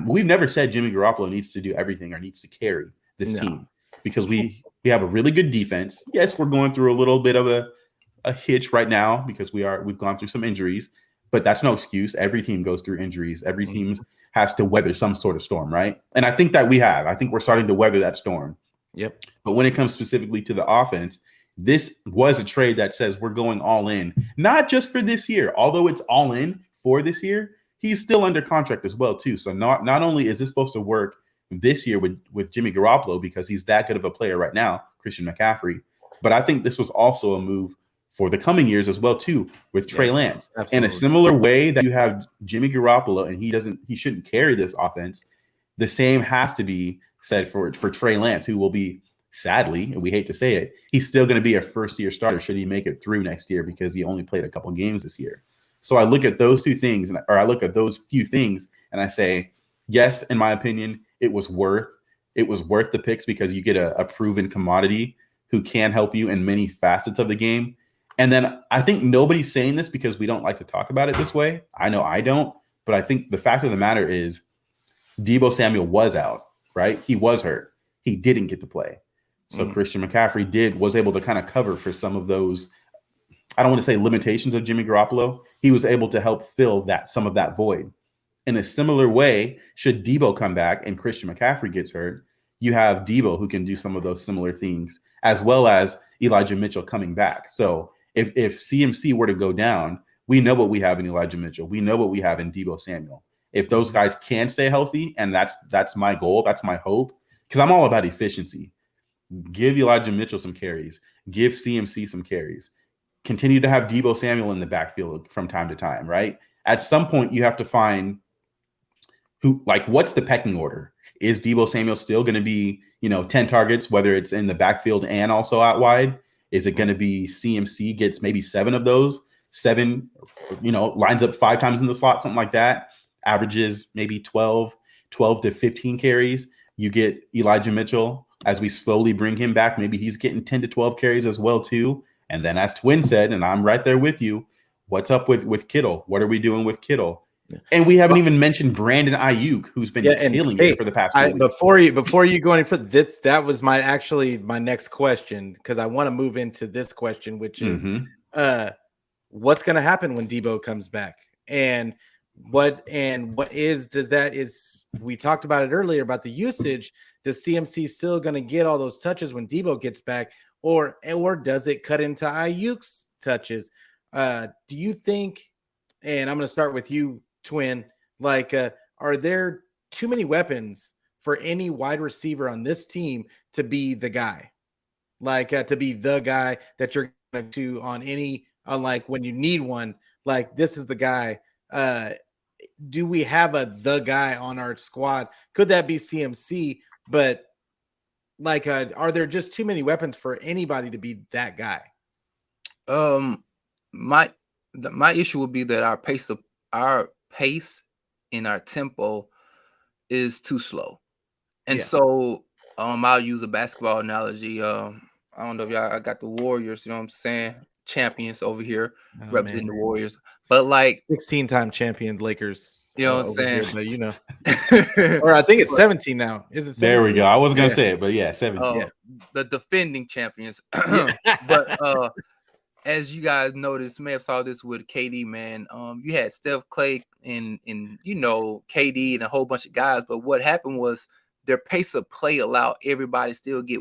we've never said Jimmy Garoppolo needs to do everything or needs to carry this team, because we have a really good defense. Yes, we're going through a little bit of a hitch right now because we've gone through some injuries, but that's no excuse. Every team goes through injuries. Every team has to weather some sort of storm, right? And I think that we have. I think we're starting to weather that storm. Yep. But when it comes specifically to the offense, this was a trade that says we're going all in, not just for this year. Although it's all in for this year, he's still under contract as well, too. So not only is this supposed to work this year with Jimmy Garoppolo, because he's that good of a player right now, Christian McCaffrey, but I think this was also a move for the coming years as well, too, with Trey Lance. Absolutely. In a similar way that you have Jimmy Garoppolo and he shouldn't carry this offense, the same has to be said for Trey Lance, who will be, sadly, and we hate to say it, he's still going to be a first-year starter should he make it through next year, because he only played a couple games this year. So I look at those two things, or I look at those few things, and I say, yes, in my opinion, it was worth the picks, because you get a proven commodity who can help you in many facets of the game. And then I think nobody's saying this because we don't like to talk about it this way. I know I don't, but I think the fact of the matter is Debo Samuel was out, right? He was hurt. He didn't get to play. So Christian McCaffrey was able to kind of cover for some of those, I don't want to say limitations of Jimmy Garoppolo. He was able to help fill some of that void. In a similar way, should Debo come back and Christian McCaffrey gets hurt, you have Debo who can do some of those similar things, as well as Elijah Mitchell coming back. So if CMC were to go down, we know what we have in Elijah Mitchell. We know what we have in Debo Samuel. If those guys can stay healthy, and that's my goal, that's my hope, because I'm all about efficiency. Give Elijah Mitchell some carries. Give CMC some carries. Continue to have Debo Samuel in the backfield from time to time, right? At some point, you have to find what's the pecking order? Is Debo Samuel still going to be, 10 targets, whether it's in the backfield and also out wide? Is it going to be CMC gets maybe 7 of those? 7, lines up 5 times in the slot, something like that. Averages maybe 12 to 15 carries. You get Elijah Mitchell as we slowly bring him back. Maybe he's getting 10 to 12 carries as well, too. And then as Twin said, and I'm right there with you, what's up with Kittle? What are we doing with Kittle? And we haven't even mentioned Brandon Ayuk, who's been killing it for the past 2 weeks. Before you go any further, that was my next question, because I want to move into this question, which is what's going to happen when Debo comes back, and we talked about it earlier about the usage. Does CMC still going to get all those touches when Debo gets back, or does it cut into Ayuk's touches? Do you think, and I'm going to start with you, Twin, like, are there too many weapons for any wide receiver on this team to be the guy? Like, to be the guy that you're going to on any, on like when you need one, like this is the guy. Do we have the guy on our squad? Could that be CMC? But like, are there just too many weapons for anybody to be that guy? My my issue would be that our pace and our tempo is too slow. And Yeah. so I'll use a basketball analogy. I don't know if y'all I got the Warriors, you know what I'm saying? Champions over here Oh, representing man. the Warriors. But like, 16-time champions Lakers you know what I'm over saying? here, but or I think it's But 17 now. Is it 17? There we go. I was gonna yeah, say it, but yeah, 17. Yeah. the defending champions. Yeah. But as you guys noticed, may have saw this with KD, man. You had Steph, Clay, and KD and a whole bunch of guys. But what happened was their pace of play allowed everybody still get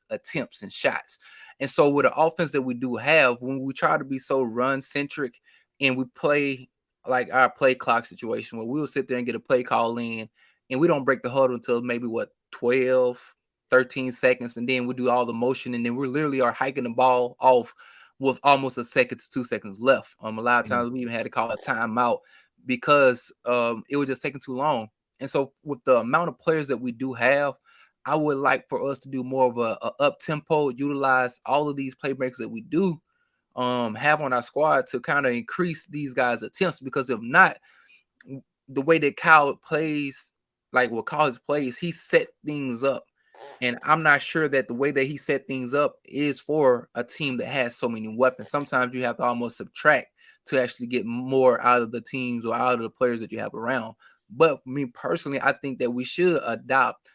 attempts and shots. And so with the offense that we do have, when we try to be so run centric and we play like our play clock situation where we will sit there and get a play call in and we don't break the huddle until maybe 12, 13 seconds. And then we do all the motion and then we literally are hiking the ball off with almost a second to 2 seconds left. A lot of times we even had to call a timeout because it was just taking too long. And so with the amount of players that we do have, I would like for us to do more of a up tempo, utilize all of these playmakers that we do have on our squad to kind of increase these guys' attempts. Because if not, the way that Kyle plays, like what Kyle plays, he set things up. And I'm not sure that the way that he set things up is for a team that has so many weapons. Sometimes you have to almost subtract to actually get more out of the teams or out of the players that you have around. But for me personally, I think that we should adopt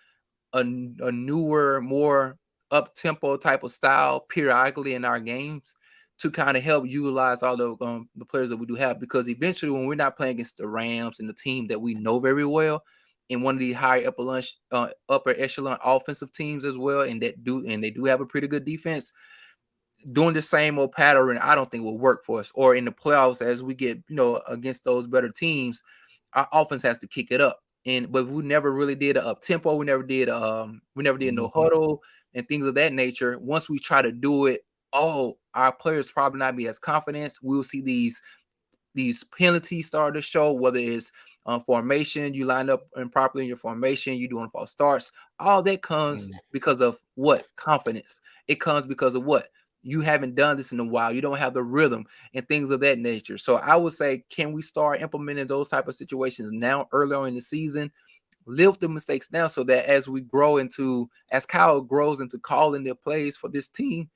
a newer, more up-tempo type of style periodically in our games to kind of help utilize all the players that we do have. Because eventually when we're not playing against the Rams and the team that we know very well, in one of the higher upper echelon offensive teams as well, and they do have a pretty good defense, doing the same old pattern, I don't think will work for us. Or in the playoffs, as we get against those better teams, our offense has to kick it up. But we never really did an up tempo. We never did no huddle and things of that nature. Once we try to do it, our players probably not be as confident. We'll see these penalties start to show, whether it's formation, you line up improperly in your formation, you doing false starts. All that comes because of what? Confidence. It comes because of what? You haven't done this in a while. You don't have the rhythm and things of that nature. So I would say, can we start implementing those type of situations now, early on in the season? Live the mistakes now so that as Kyle grows into calling their plays for this team,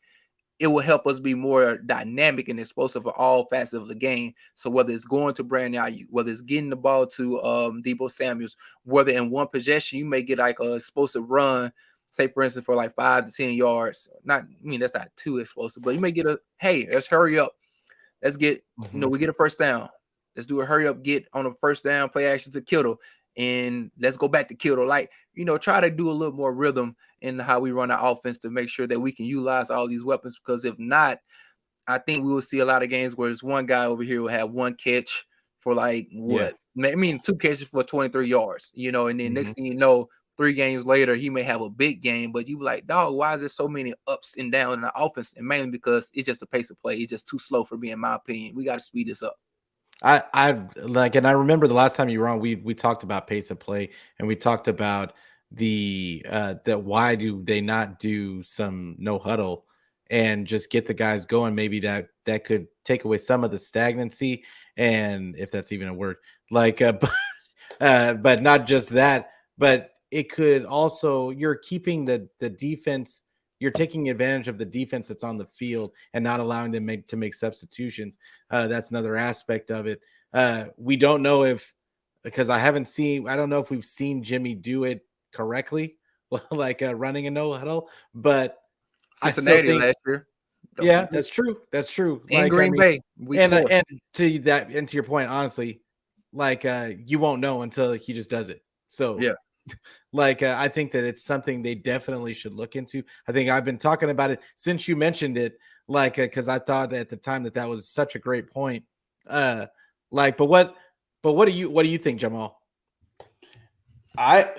it will help us be more dynamic and explosive for all facets of the game. So whether it's going to Brandon Ayuk, whether it's getting the ball to Deebo Samuels, whether in one possession you may get like an explosive run, say for instance for like 5 to 10 yards. That's not too explosive, but you may get let's hurry up. Let's get we get a first down. Let's do a hurry up, get on a first down, play action to Kittle. And let's go back to Kittle. Try to do a little more rhythm in how we run our offense to make sure that we can utilize all these weapons. Because if not, I think we will see a lot of games where there's one guy over here will have one catch for 2 catches for 23 yards, and then next thing you know, 3 games later, he may have a big game, but you be like, dog, why is there so many ups and downs in the offense? And mainly because it's just the pace of play. It's just too slow for me, in my opinion. We got to speed this up. I and I remember the last time you were on, we talked about pace of play, and we talked about that why do they not do some no huddle and just get the guys going? Maybe that could take away some of the stagnancy, and if that's even a word, but not just that, but it could also, you're keeping the defense. You're taking advantage of the defense that's on the field and not allowing them to make substitutions. That's another aspect of it. We don't know because I don't know if we've seen Jimmy do it correctly, running a no huddle, but Cincinnati last year. Yeah, that's true. That's true. In Green Bay. And to that, and to your point, honestly, you won't know until he just does it. So yeah. Like, I think that it's something they definitely should look into. I think I've been talking about it since you mentioned it, like, because I thought at the time that was such a great point. Like, but what do you think, Jamal? I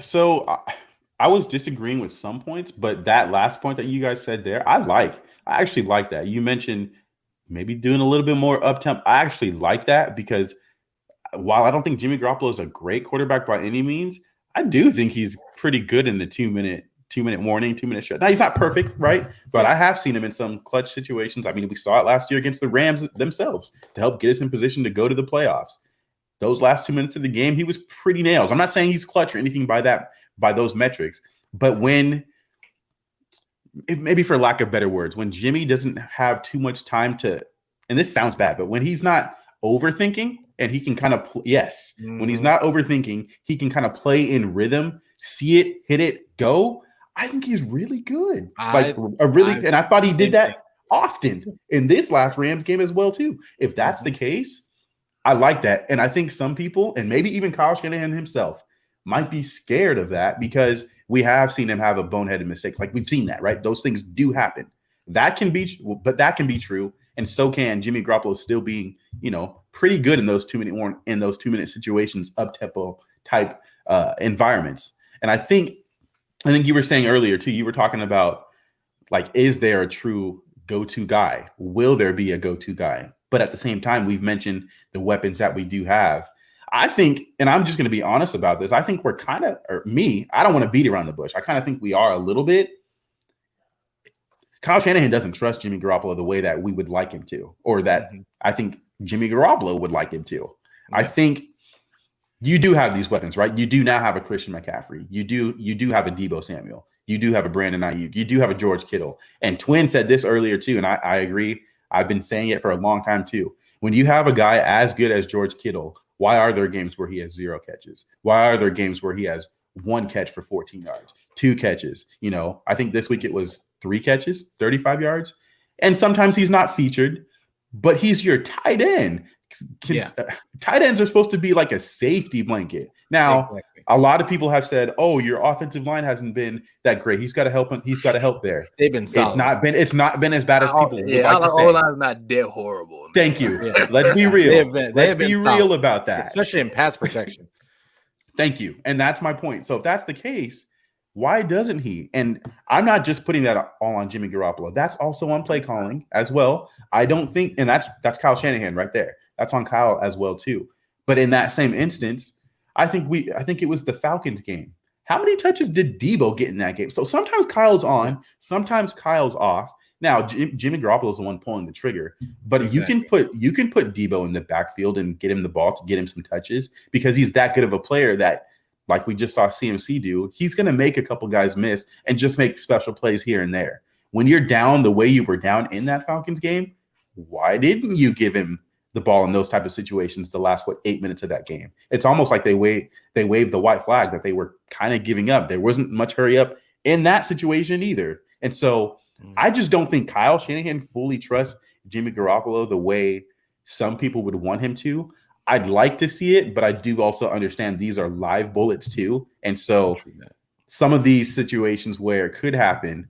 was disagreeing with some points, but that last point that you guys said there, I actually like that. You mentioned maybe doing a little bit more up temp. I actually like that because while I don't think Jimmy Garoppolo is a great quarterback by any means, I do think he's pretty good in the 2-minute warning, 2-minute shut. Now he's not perfect, right? But I have seen him in some clutch situations. I mean, we saw it last year against the Rams themselves to help get us in position to go to the playoffs. Those last 2 minutes of the game, he was pretty nails. I'm not saying he's clutch or anything by those metrics, but maybe for lack of better words, when Jimmy doesn't have too much time to, and this sounds bad, but when he's not overthinking and he can kind of, when he's not overthinking, he can kind of play in rhythm, see it, hit it, go. I think he's really good. And I thought he did that often in this last Rams game as well, too. If that's the case, I like that. And I think some people, and maybe even Kyle Shanahan himself, might be scared of that because we have seen him have a boneheaded mistake. Like we've seen that, right? Those things do happen. That can be true. And so can Jimmy Garoppolo still being, pretty good in those 2-minute situations, up tempo type environments. And I think you were saying earlier too, you were talking about like, is there a true go-to guy? Will there be a go-to guy? But at the same time, we've mentioned the weapons that we do have. I think, and I'm just going to be honest about this, I think we're I don't want to beat around the bush. I kind of think we are a little bit. Kyle Shanahan doesn't trust Jimmy Garoppolo the way that we would like him to, or that I think Jimmy Garoppolo would like him to. Yeah. I think you do have these weapons, right? You do now have a Christian McCaffrey. You do have a Deebo Samuel. You do have a Brandon Ayuk. You do have a George Kittle. And Twin said this earlier too, and I agree. I've been saying it for a long time too. When you have a guy as good as George Kittle, why are there games where he has 0 catches? Why are there games where he has 1 catch for 14 yards, 2 catches? I think this week it was 3 catches, 35 yards. And sometimes he's not featured, but he's your tight end. Tight ends are supposed to be like a safety blanket. Now, a lot of people have said, "Oh, your offensive line hasn't been that great. He's got to help him. He's got to help there." They've been solid. It's not been as bad as people would like to say. Our line's not that horrible. Man. Thank you. Yeah. Let's be real. Let's be real about that, especially in pass protection. Thank you. And that's my point. So if that's the case, why doesn't he? And I'm not just putting that all on Jimmy Garoppolo. That's also on play calling as well. I don't think, and that's Kyle Shanahan right there. That's on Kyle as well too. But in that same instance, I think it was the Falcons game. How many touches did Deebo get in that game? So sometimes Kyle's on, sometimes Kyle's off. Now Jimmy Garoppolo is the one pulling the trigger, but you can put Deebo in the backfield and get him the ball to get him some touches because he's that good of a player that, like we just saw CMC do, he's going to make a couple guys miss and just make special plays here and there. When you're down the way you were down in that Falcons game, why didn't you give him the ball in those type of situations the last 8 minutes of that game? It's almost like they waved the white flag that they were kind of giving up. There wasn't much hurry up in that situation either. And so I just don't think Kyle Shanahan fully trusts Jimmy Garoppolo the way some people would want him to. I'd like to see it, but I do also understand these are live bullets too. And so some of these situations where it could happen,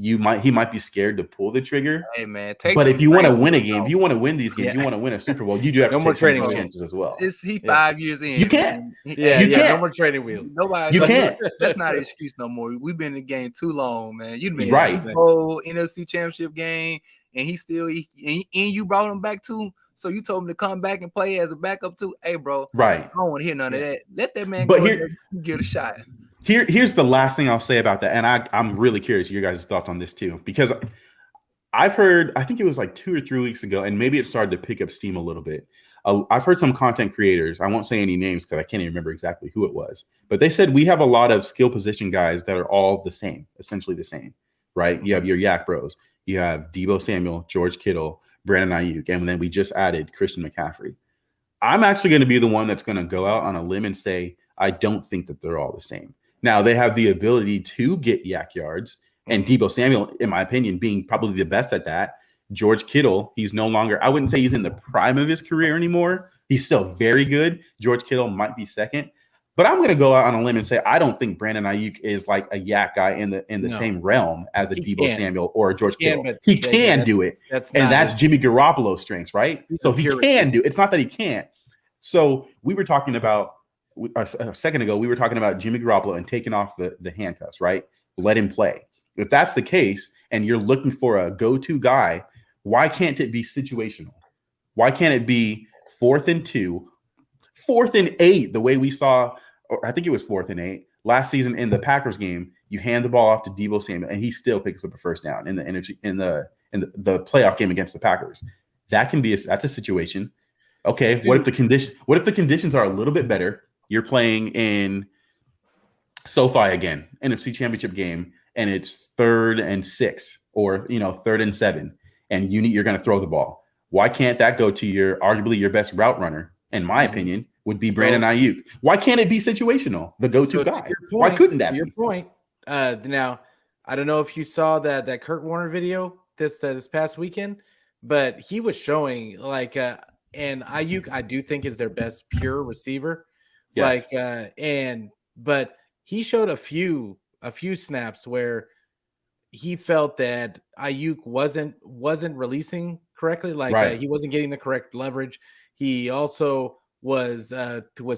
he might be scared to pull the trigger. Hey man, but if you want to win a game, if you want to win these games, you want to win a Super Bowl, you do have no to more take training chances as well. Is he 5 years in? You can't. You can't. No more training wheels. You can't. That's not an excuse no more. We've been in the game too long, man. You've been right. in the whole NFC Championship game, and and you brought him back too. So you told him to come back and play as a backup too. Hey, bro. Right. I don't want to hear none of that. Let that man go and give it a shot. Here's the last thing I'll say about that, and I'm really curious your guys' thoughts on this too, because I've heard, I think it was like 2 or 3 weeks ago, and maybe it started to pick up steam a little bit. I've heard some content creators, I won't say any names because I can't even remember exactly who it was, but they said we have a lot of skill position guys that are all the same, essentially the same, right? You have your Yak Bros, you have Deebo Samuel, George Kittle, Brandon Ayuk, and then we just added Christian McCaffrey. I'm actually going to be the one that's going to go out on a limb and say I don't think that they're all the same. Now, they have the ability to get yak yards, and Deebo Samuel, in my opinion, being probably the best at that. George Kittle, he's no longer, I wouldn't say he's in the prime of his career anymore. He's still very good. George Kittle might be second. But I'm gonna go out on a limb and say I don't think Brandon Ayuk is like a yak guy in the No. same realm as a He Debo can. Samuel or a George Kittle. but He yeah, can do it, That's and not that's his- Jimmy Garoppolo's strengths, right? He's So a he pure can receiver. do. It's not that he can't. So we were talking about a second ago. We were talking about Jimmy Garoppolo and taking off the handcuffs, right? Let him play. If that's the case, and you're looking for a go-to guy, why can't it be situational? Why can't it be 4th and 2, 4th and 8, the way we saw, or I think it was 4th and 8 last season in the Packers game? You hand the ball off to Debo Samuel, and he still picks up a first down in the playoff game against the Packers. That's a situation. Okay, what if the conditions are a little bit better? You're playing in SoFi again, NFC Championship game, and it's 3rd and 6 or 3rd and 7, and you're going to throw the ball. Why can't that go to arguably your best route runner? In my opinion, would be Brandon Ayuk. Why can't it be situational? The go-to guy. Why couldn't that be? Your point. Now, I don't know if you saw that Kurt Warner video this past weekend, but he was showing and Ayuk, I do think is their best pure receiver. Yes. But he showed a few snaps where he felt that Ayuk wasn't releasing correctly, he wasn't getting the correct leverage. He also was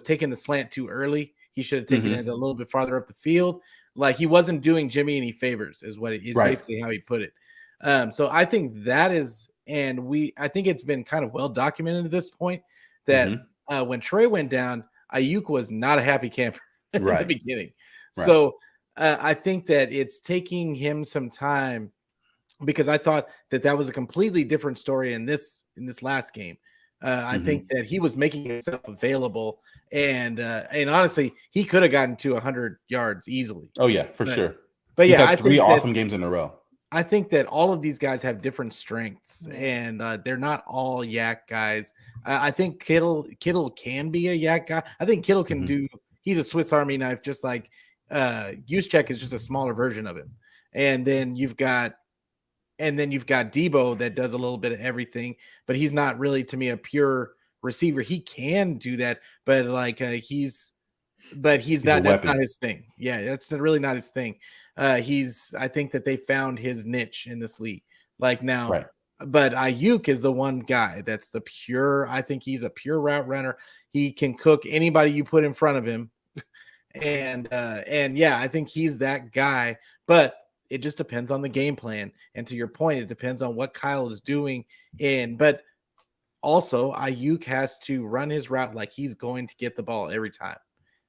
taking the slant too early. He should have taken it a little bit farther up the field. Like he wasn't doing Jimmy any favors, is what it is basically how he put it. So I think that is, and I think it's been kind of well documented at this point that when Trey went down, Ayuk was not a happy camper in the beginning. Right. So I think that it's taking him some time, because I thought that was a completely different story in this last game. I think that he was making himself available, and honestly, he could have gotten to 100 yards easily. Oh yeah, for sure. But He's yeah, had 3 awesome games in a row. I think that all of these guys have different strengths, and they're not all yak guys. I think Kittle can be a yak guy. I think Kittle can do. He's a Swiss Army knife, just like Juszczyk is just a smaller version of him. And then you've got Debo that does a little bit of everything, but he's not really, to me, a pure receiver. He can do that, but he's not. That's not his thing. Yeah, that's really not his thing. I think that they found his niche in this league. But Ayuk is the one guy that's the pure. I think he's a pure route runner. He can cook anybody you put in front of him, and yeah, I think he's that guy. But it just depends on the game plan. And to your point, it depends on what Kyle is doing. But also Ayuk has to run his route like he's going to get the ball every time.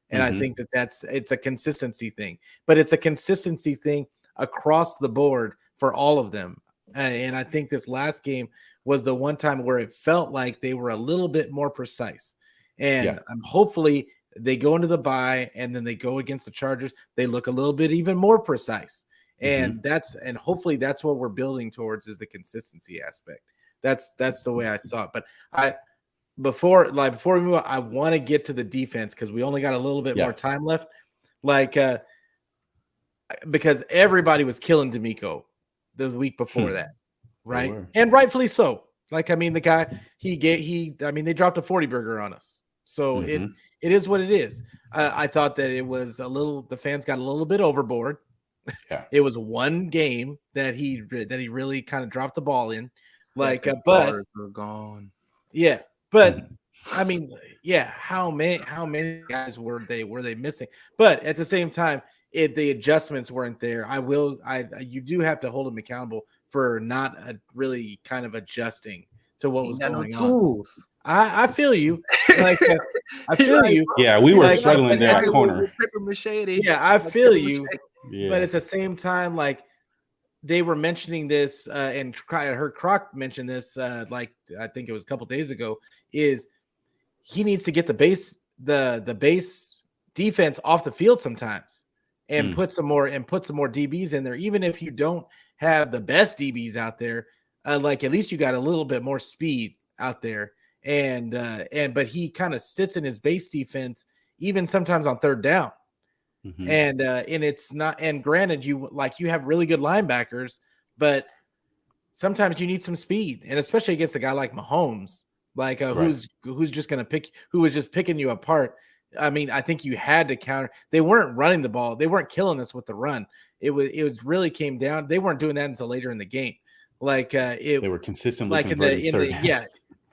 And I think it's a consistency thing, but it's a consistency thing across the board for all of them. And I think this last game was the one time where it felt like they were a little bit more precise. And hopefully they go into the bye and then they go against the Chargers. They look a little bit even more precise. And hopefully that's what we're building towards, is the consistency aspect. That's the way I saw it. But before we move on, I want to get to the defense, because we only got a little bit more time left. Because everybody was killing D'Amico the week before that, right? And rightfully so. The guy they dropped a 40 burger on us. So it is what it is. I thought that it was the fans got a little bit overboard. Yeah. It was one game that he really kind of dropped the ball in. But we're gone. Yeah. But how many guys were they missing? But at the same time, the adjustments weren't there. You do have to hold him accountable for not really kind of adjusting to what was going on. I feel you. I feel you. Yeah, we were struggling there at corner. Yeah, I feel you. Yeah. But at the same time, they were mentioning this, and I heard Croc mention this, I think it was a couple days ago, is he needs to get the base defense off the field sometimes, and put some more DBs in there, even if you don't have the best DBs out there. At least you got a little bit more speed out there, but he kind of sits in his base defense even sometimes on third down. And it's not, and granted, you have really good linebackers, but sometimes you need some speed, and especially against a guy like Mahomes, who's just going to who was just picking you apart I mean, I think you had to counter. They weren't running the ball. They weren't killing us with the run. It was really came down. They weren't doing that until later in the game. They were consistently like converting in third the down. yeah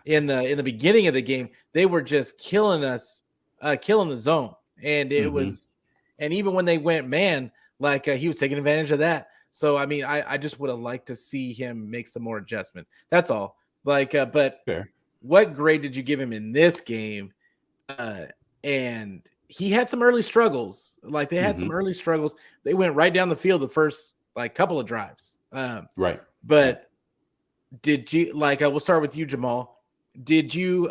in the beginning of the game, they were just killing us, killing the zone, and it was, and even when they went man, he was taking advantage of that. So I mean, I just would have liked to see him make some more adjustments. That's all. But Fair. what grade did you give him in this game? And he had some early struggles. They had some early struggles. They went right down the field the first couple of drives. Right. But did you we'll start with you, Jamal. Did you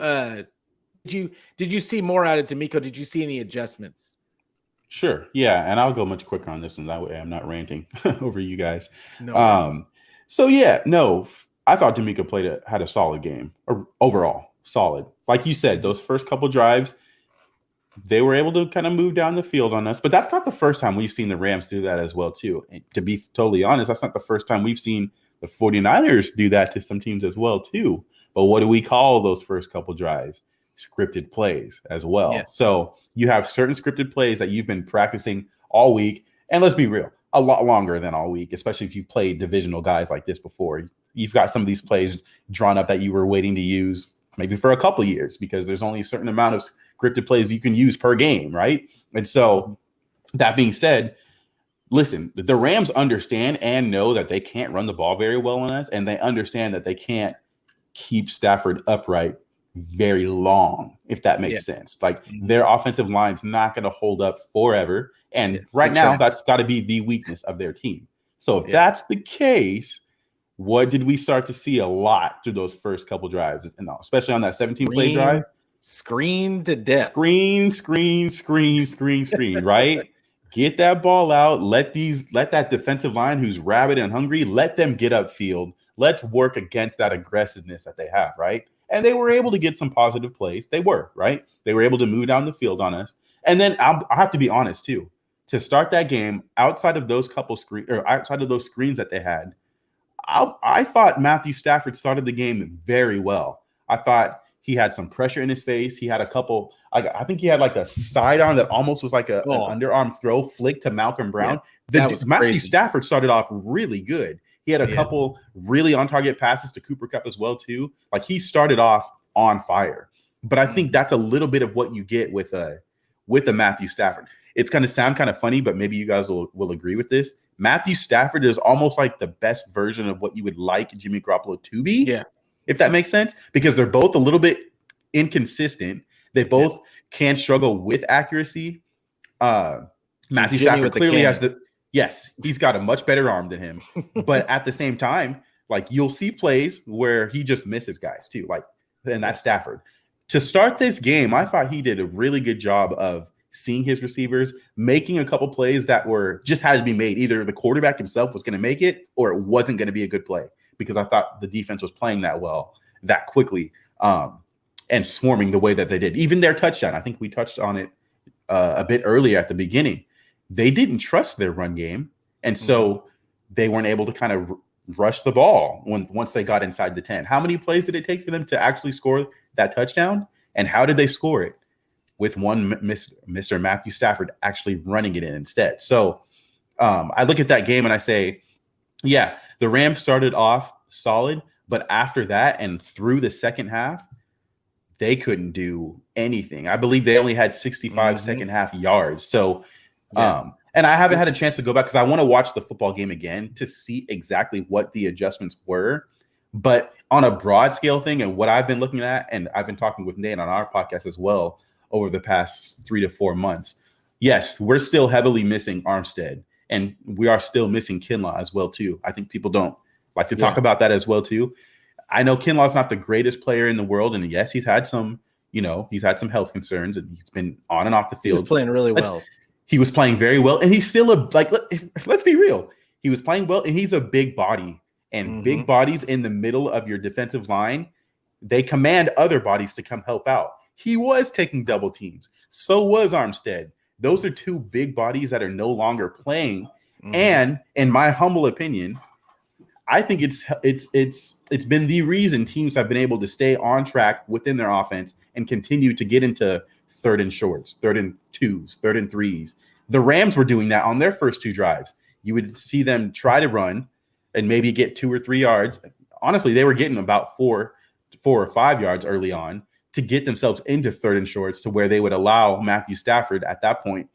see more out of D'Amico? Did you see any adjustments? Sure. Yeah, and I'll go much quicker on this one. That way I'm not ranting over you guys. No. So yeah, no, I thought D'Amico had a solid game overall. Solid. Like you said, those first couple drives, they were able to kind of move down the field on us. But that's not the first time we've seen the Rams do that as well, too. And to be totally honest, that's not the first time we've seen the 49ers do that to some teams as well, too. But what do we call those first couple drives? Scripted plays as well. Yeah. So you have certain scripted plays that you've been practicing all week. And let's be real, a lot longer than all week, especially if you've played divisional guys like this before. You've got some of these plays drawn up that you were waiting to use maybe for a couple of years, because there's only a certain amount of scripted plays you can use per game, right? And so that being said, listen, the Rams understand and know that they can't run the ball very well on us, and they understand that they can't keep Stafford upright very long, if that makes sense. Their offensive line's not going to hold up forever, and right now that's got to be the weakness of their team. So if that's the case, what did we start to see a lot through those first couple drives, and especially on that 17-play drive? Screen to death. Screen, right? Get that ball out. Let that defensive line who's rabid and hungry, let them get upfield. Let's work against that aggressiveness that they have, right? And they were able to get some positive plays. They were, right? They were able to move down the field on us. And then I have to be honest too. To start that game, outside of those screens that they had, I thought Matthew Stafford started the game very well. I thought he had some pressure in his face. He had a couple. I think he had a sidearm that almost was like an underarm throw flick to Malcolm Brown. Yeah, that was Matthew crazy. Stafford started off really good. He had a couple really on-target passes to Cooper Kupp as well too. He started off on fire. But I think that's a little bit of what you get with a Matthew Stafford. It's going to sound kind of funny, but maybe you guys will agree with this. Matthew Stafford is almost like the best version of what you would like Jimmy Garoppolo to be. Yeah. If that makes sense, because they're both a little bit inconsistent. They both can struggle with accuracy. Matthew Stafford clearly has he's got a much better arm than him. But at the same time, you'll see plays where he just misses guys too. And that's Stafford. To start this game, I thought he did a really good job of seeing his receivers, making a couple plays that just had to be made. Either the quarterback himself was going to make it, or it wasn't going to be a good play, because I thought the defense was playing that well, that quickly, and swarming the way that they did. Even their touchdown, I think we touched on it a bit earlier at the beginning. They didn't trust their run game, and so they weren't able to kind of rush the ball once they got inside the 10. How many plays did it take for them to actually score that touchdown? And how did they score it? With one Mr. Matthew Stafford actually running it in instead. So I look at that game and I say, yeah, the Rams started off solid, but after that and through the second half, they couldn't do anything. I believe they only had 65 second half yards. So, and I haven't had a chance to go back because I want to watch the football game again to see exactly what the adjustments were. But on a broad scale thing, and what I've been looking at, and I've been talking with Nate on our podcast as well over the past 3 to 4 months, yes, we're still heavily missing Armstead, and we are still missing Kinlaw as well too. I think people don't like to talk about that as well too. I know Kinlaw's not the greatest player in the world, and yes, he's had some health concerns, and he's been on and off the field. He was playing really well. He was playing very well, and he's still let's be real. He was playing well, and he's a big body, and big bodies in the middle of your defensive line, they command other bodies to come help out. He was taking double teams. So was Armstead. Those are two big bodies that are no longer playing. And in my humble opinion, I think it's been the reason teams have been able to stay on track within their offense and continue to get into third and shorts, third and twos, third and threes. The Rams were doing that on their first 2 drives. You would see them try to run and maybe get 2 or 3 yards. Honestly, they were getting about 4 or 5 yards early on to get themselves into third and shorts to where they would allow Matthew Stafford at that point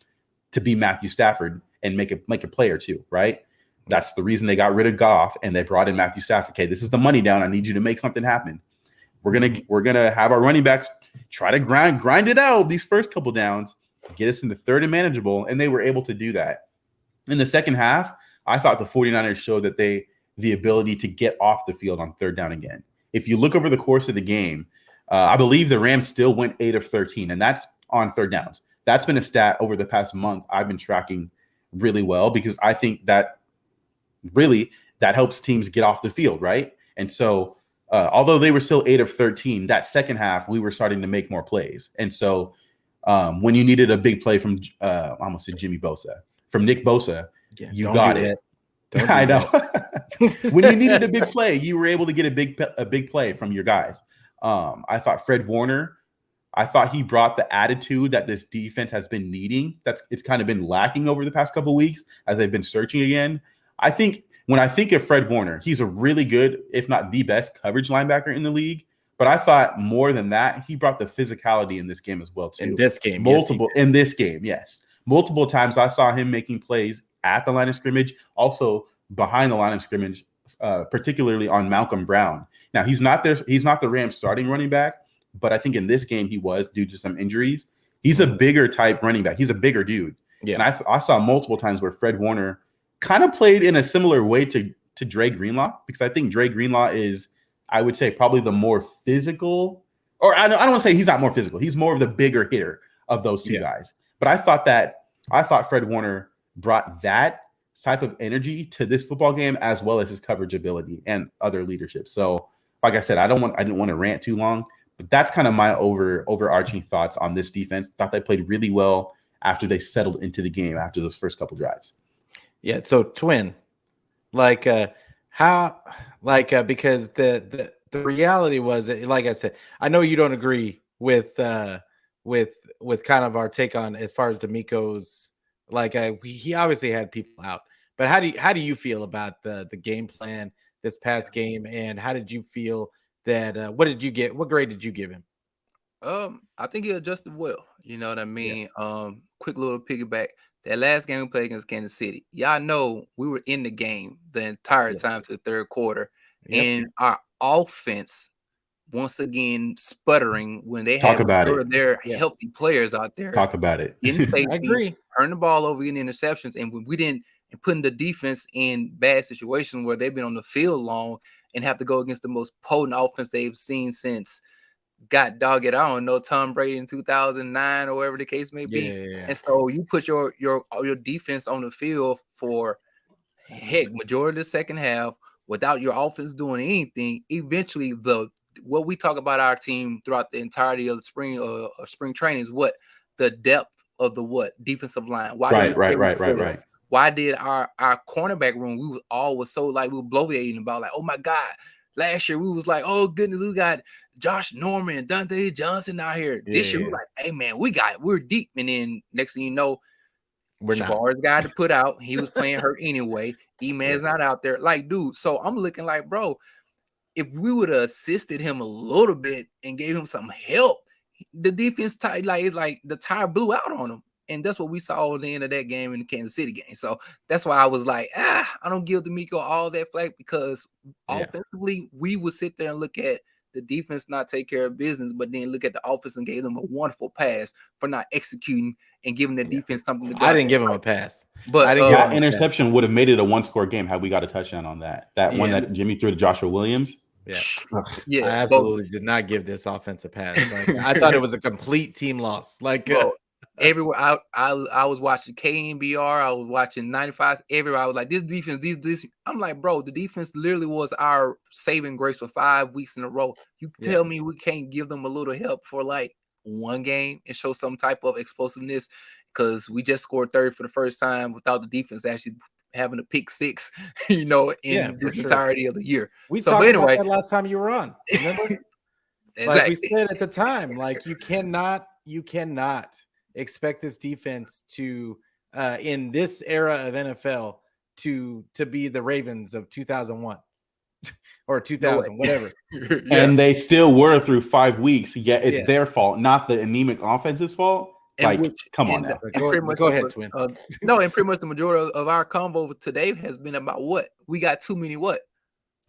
to be Matthew Stafford and make a play or two, right? That's the reason they got rid of Goff and they brought in Matthew Stafford. Okay, this is the money down. I need you to make something happen. We're gonna have our running backs try to grind it out these first couple downs, get us into third and manageable, and they were able to do that. In the second half, I thought the 49ers showed that the ability to get off the field on third down again. If you look over the course of the game, I believe the Rams still went 8 of 13, and that's on third downs. That's been a stat over the past month I've been tracking really well because I think that really that helps teams get off the field, right? And so although they were still 8 of 13, that second half, we were starting to make more plays. And so when you needed a big play from, I almost said Jimmy Bosa, from Nick Bosa, you got it. I know. When you needed a big play, you were able to get a big play from your guys. I thought Fred Warner, I thought he brought the attitude that this defense has been needing. It's kind of been lacking over the past couple of weeks as they've been searching again. I think when I think of Fred Warner, he's a really good, if not the best, coverage linebacker in the league. But I thought more than that, he brought the physicality in this game as well, too. In this game, in this game, yes. Multiple times I saw him making plays at the line of scrimmage, also behind the line of scrimmage, particularly on Malcolm Brown. Now, he's not the Rams starting running back, but I think in this game he was due to some injuries. He's a bigger type running back. He's a bigger dude. Yeah. And I saw multiple times where Fred Warner kind of played in a similar way to Dre Greenlaw, because I think Dre Greenlaw is, I would say, probably the more physical, or I don't want to say he's not more physical. He's more of the bigger hitter of those two guys. But I thought Fred Warner brought that type of energy to this football game as well as his coverage ability and other leadership. So, like I said, I didn't want to rant too long, but that's kind of my overarching thoughts on this defense. Thought they played really well after they settled into the game after those first couple drives. Yeah. So Twin, because the reality was that, like I said, I know you don't agree with kind of our take on as far as D'Amico's, he obviously had people out, but how do you feel about the game plan this past game, and how did you feel that what grade did you give him? I think he adjusted well. You know what I mean? Yeah. Quick little piggyback. That last game we played against Kansas City, y'all know we were in the game the entire time to the third quarter, and our offense once again sputtering when they had their healthy players out there. Talk about it. I agree. Turn the ball over, getting interceptions, and when we didn't, and putting the defense in bad situations where they've been on the field long and have to go against the most potent offense they've seen since I don't know, Tom Brady in 2009 or whatever the case may be. Yeah. And so you put your defense on the field for majority of the second half without your offense doing anything. Eventually, what we talk about our team throughout the entirety of the spring training is what the depth of the defensive line. Right. Why did our cornerback room, we was so we were bloviating about oh my God. Last year we was like, oh goodness, we got Josh Norman and Dante Johnson out here. This year we're like, hey man, we're deep. And then next thing you know, Shabar's guy to put out. He was playing hurt anyway. E-Man's not out there. Dude, so I'm looking like, bro, if we would have assisted him a little bit and gave him some help, the defense the tire blew out on him. And that's what we saw at the end of that game in the Kansas City game. So that's why I was like, I don't give D'Amico all that flack, because offensively, we would sit there and look at the defense not take care of business, but then look at the offense and gave them a wonderful pass for not executing and giving the defense something to go. I didn't give him a pass. But that interception would have made it a one-score game had we got a touchdown on that. That one that Jimmy threw to Joshua Williams. Yeah. I absolutely did not give this offense a pass. I thought it was a complete team loss. Everywhere I was watching KNBR, I was watching 95. Everywhere I was like, this defense. I'm like, bro, the defense literally was our saving grace for 5 weeks in a row. You tell me we can't give them a little help for one game and show some type of explosiveness, because we just scored 30 for the first time without the defense actually having a pick 6, in the entirety of the year. We talked about that last time you were on. Remember? Exactly. We said at the time, you cannot expect this defense to in this era of NFL to be the Ravens of 2001 or 2000, whatever. Yeah. And they still were through 5 weeks. Yet it's their fault, not the anemic offense's fault. Come on now. Go ahead, Twin. No, and pretty much the majority of our convo today has been about what? We got too many what?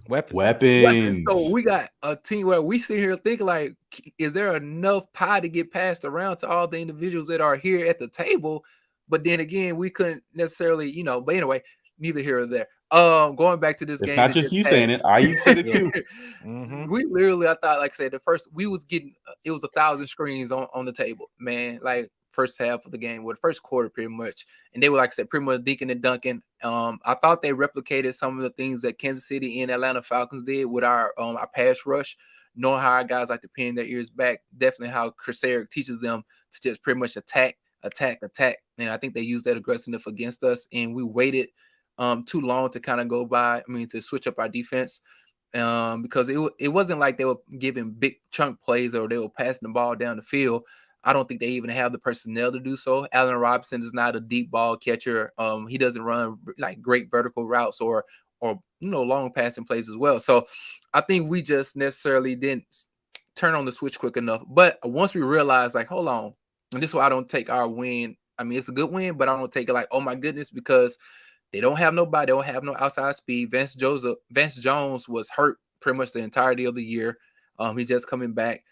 Weapons. So we got a team where we sit here thinking like, is there enough pie to get passed around to all the individuals that are here at the table? But then again, we couldn't necessarily, but anyway, neither here or there. Going back to this game. It's not just you saying it. You said it too. Mm-hmm. We literally, I thought, like I said, the first we was getting it was 1,000 screens on the table, man. Like first half of the game, the first quarter pretty much. And they were, like I said, pretty much dinking and dunking. I thought they replicated some of the things that Kansas City and Atlanta Falcons did with our pass rush, knowing how our guys like to pin their ears back. Definitely how Chris Eric teaches them to just pretty much attack. And I think they used that aggressiveness against us, and we waited too long to kind of go by. To switch up our defense. Because it wasn't like they were giving big chunk plays or they were passing the ball down the field. I don't think they even have the personnel to do so. Allen Robinson is not a deep ball catcher. He doesn't run like great vertical routes or long passing plays as well. So I think we just necessarily didn't turn on the switch quick enough. But once we realized, like, hold on, and this is why I don't take our win. It's a good win, but I don't take it like, oh my goodness, because they don't have nobody. They don't have no outside speed. Vance Jones was hurt pretty much the entirety of the year. He's just coming back.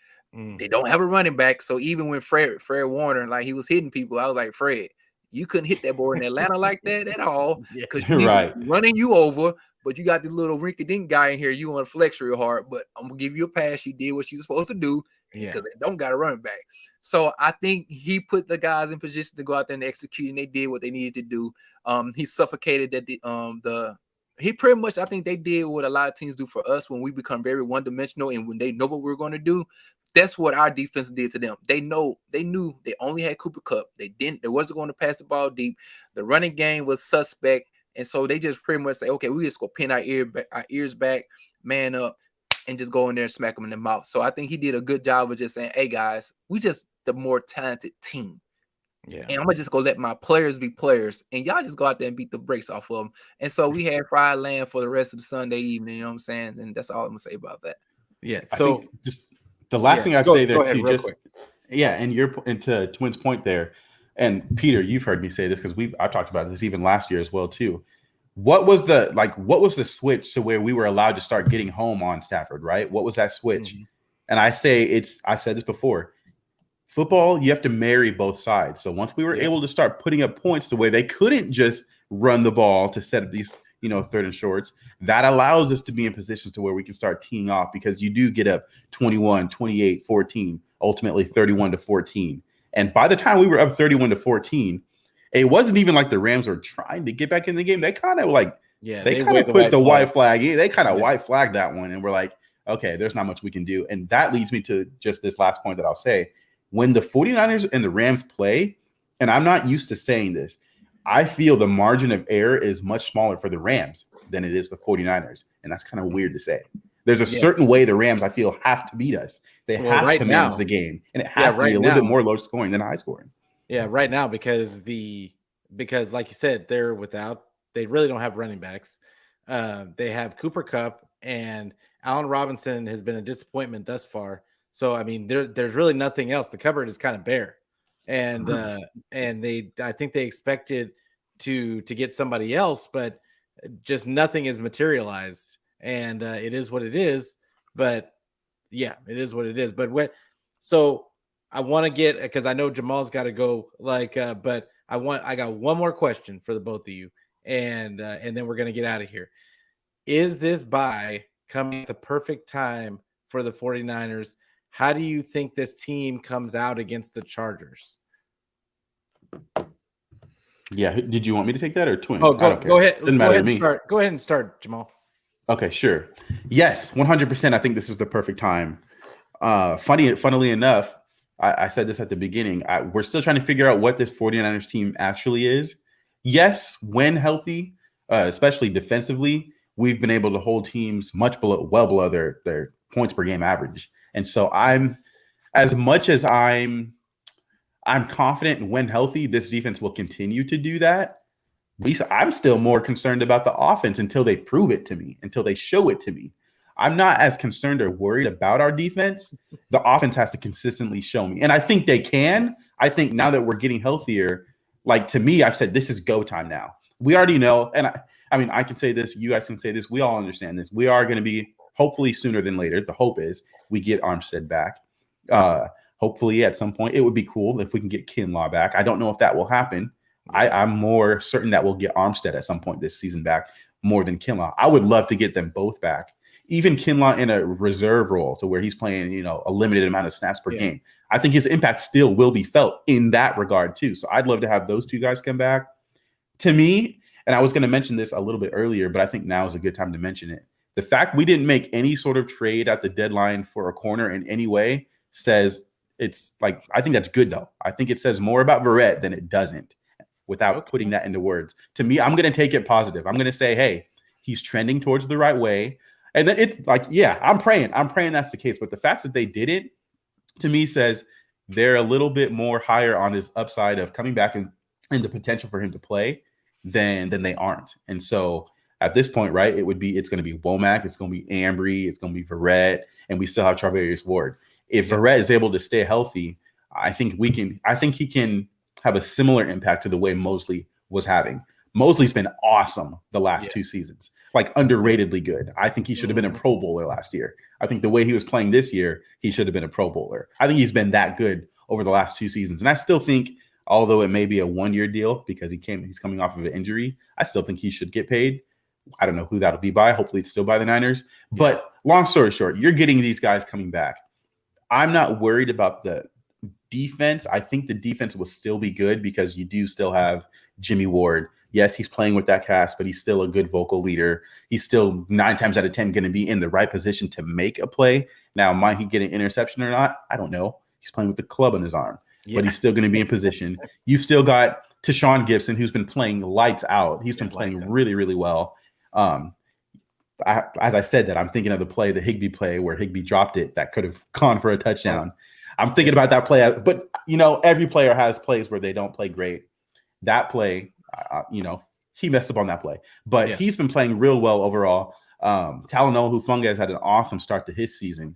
They don't have a running back. So even when Fred Warner, like he was hitting people, I was like, Fred, you couldn't hit that boy in Atlanta like that at all. Because you're right. Running you over, but you got this little rinky-dink guy in here. You want to flex real hard, but I'm going to give you a pass. You did what you're supposed to do because they don't got a running back. So I think he put the guys in position to go out there and execute, and they did what they needed to do. He suffocated that he pretty much, I think they did what a lot of teams do for us when we become very one-dimensional and when they know what we're going to do. That's what our defense did to them. They knew they only had Cooper Kupp. They wasn't going to pass the ball deep. The running game was suspect. And so they just pretty much say, okay, we just go pin our ears back, man up, and just go in there and smack them in the mouth. So I think he did a good job of just saying, hey guys, we just the more talented team. Yeah. And I'm gonna just go let my players be players, and y'all just go out there and beat the brakes off of them. And so we had fried lamb for the rest of the Sunday evening. You know what I'm saying? And that's all I'm gonna say about that. Yeah. So just the last thing I'd say there ahead, too, just quick. And to Twin's point there, and Peter, you've heard me say this because I've talked about this even last year as well too. What was the switch to where we were allowed to start getting home on Stafford, right? What was that switch? Mm-hmm. And I've said this before. Football, you have to marry both sides. So once we were able to start putting up points the way they couldn't just run the ball to set up these, third and shorts, that allows us to be in positions to where we can start teeing off because you do get up 21, 28, 14, ultimately 31-14. And by the time we were up 31-14, it wasn't even like the Rams were trying to get back in the game. They kind of put the white flag. They kind of white flagged that one. And we're like, okay, there's not much we can do. And that leads me to just this last point that I'll say. When the 49ers and the Rams play, and I'm not used to saying this, I feel the margin of error is much smaller for the Rams than it is the 49ers. And that's kind of weird to say. There's a certain way the Rams, I feel, have to beat us. They have to manage the game. And it has to be a little bit more low scoring than high scoring. Yeah, right now, because like you said, they really don't have running backs. They have Cooper Kupp, and Allen Robinson has been a disappointment thus far. So, there's really nothing else. The cupboard is kind of bare. And I think they expected to get somebody else, but just nothing is materialized. And it is what it is. But yeah, it is what it is. But so I want to get, because I know Jamal's got to go, but I got one more question for the both of you, and then we're gonna get out of here. Is this bye coming at the perfect time for the 49ers? How do you think this team comes out against the Chargers? Yeah, did you want me to take that or Twin? Oh, go ahead. Doesn't matter to me. Go ahead and start, Jamal. Okay, sure. Yes, 100%. I think this is the perfect time. Funnily enough, I said this at the beginning. We're still trying to figure out what this 49ers team actually is. Yes, when healthy, especially defensively, we've been able to hold teams well below their points per game average. And so as much as I'm I'm confident when healthy, this defense will continue to do that. I'm still more concerned about the offense until they prove it to me, until they show it to me. I'm not as concerned or worried about our defense. The offense has to consistently show me. And I think they can. I think now that we're getting healthier, like to me, I've said this is go time now. We already know. And I mean, I can say this, you guys can say this. We all understand this. We are going to be hopefully sooner than later. The hope is we get Armstead back. Hopefully at some point, it would be cool if we can get Kinlaw back. I don't know if that will happen. I'm more certain that we'll get Armstead at some point this season back more than Kinlaw. I would love to get them both back. Even Kinlaw in a reserve role to where he's playing, a limited amount of snaps per game. I think his impact still will be felt in that regard too. So I'd love to have those two guys come back. To me, and I was going to mention this a little bit earlier, but I think now is a good time to mention it. The fact we didn't make any sort of trade at the deadline for a corner in any way says it's like, I think that's good though. I think it says more about Verrett than it doesn't without putting that into words. To me, I'm going to take it positive. I'm going to say, hey, he's trending towards the right way. And then it's like, yeah, I'm praying that's the case. But the fact that they didn't, to me, says they're a little bit more higher on his upside of coming back and the potential for him to play than they aren't. And so at this point, right, it's going to be Womack, it's going to be Ambry, it's going to be Verrett, and we still have Charvarius Ward. If Verrett is able to stay healthy, I think he can have a similar impact to the way Mosley was having. Mosley's been awesome the last 2 seasons, like underratedly good. I think he should have been a Pro Bowler last year. I think the way he was playing this year, he should have been a Pro Bowler. I think he's been that good over the last 2 seasons. And I still think, although it may be a 1-year deal because he's coming off of an injury, I still think he should get paid. I don't know who that'll be by. Hopefully it's still by the Niners. But long story short, you're getting these guys coming back. I'm not worried about the defense. I think the defense will still be good because you do still have Jimmy Ward. Yes, he's playing with that cast, but he's still a good vocal leader. He's still 9 times out of 10 going to be in the right position to make a play. Now, might he get an interception or not? I don't know. He's playing with the club on his arm, but he's still going to be in position. You've still got Tashawn Gibson, who's been playing lights out. He's been playing really, really well. As I said that, I'm thinking of the Higbee play where Higbee dropped it that could have gone for a touchdown. I'm thinking about that play, but every player has plays where they don't play great. That play, he messed up on that play, but he's been playing real well overall. Talanoa Hufanga has had an awesome start to his season.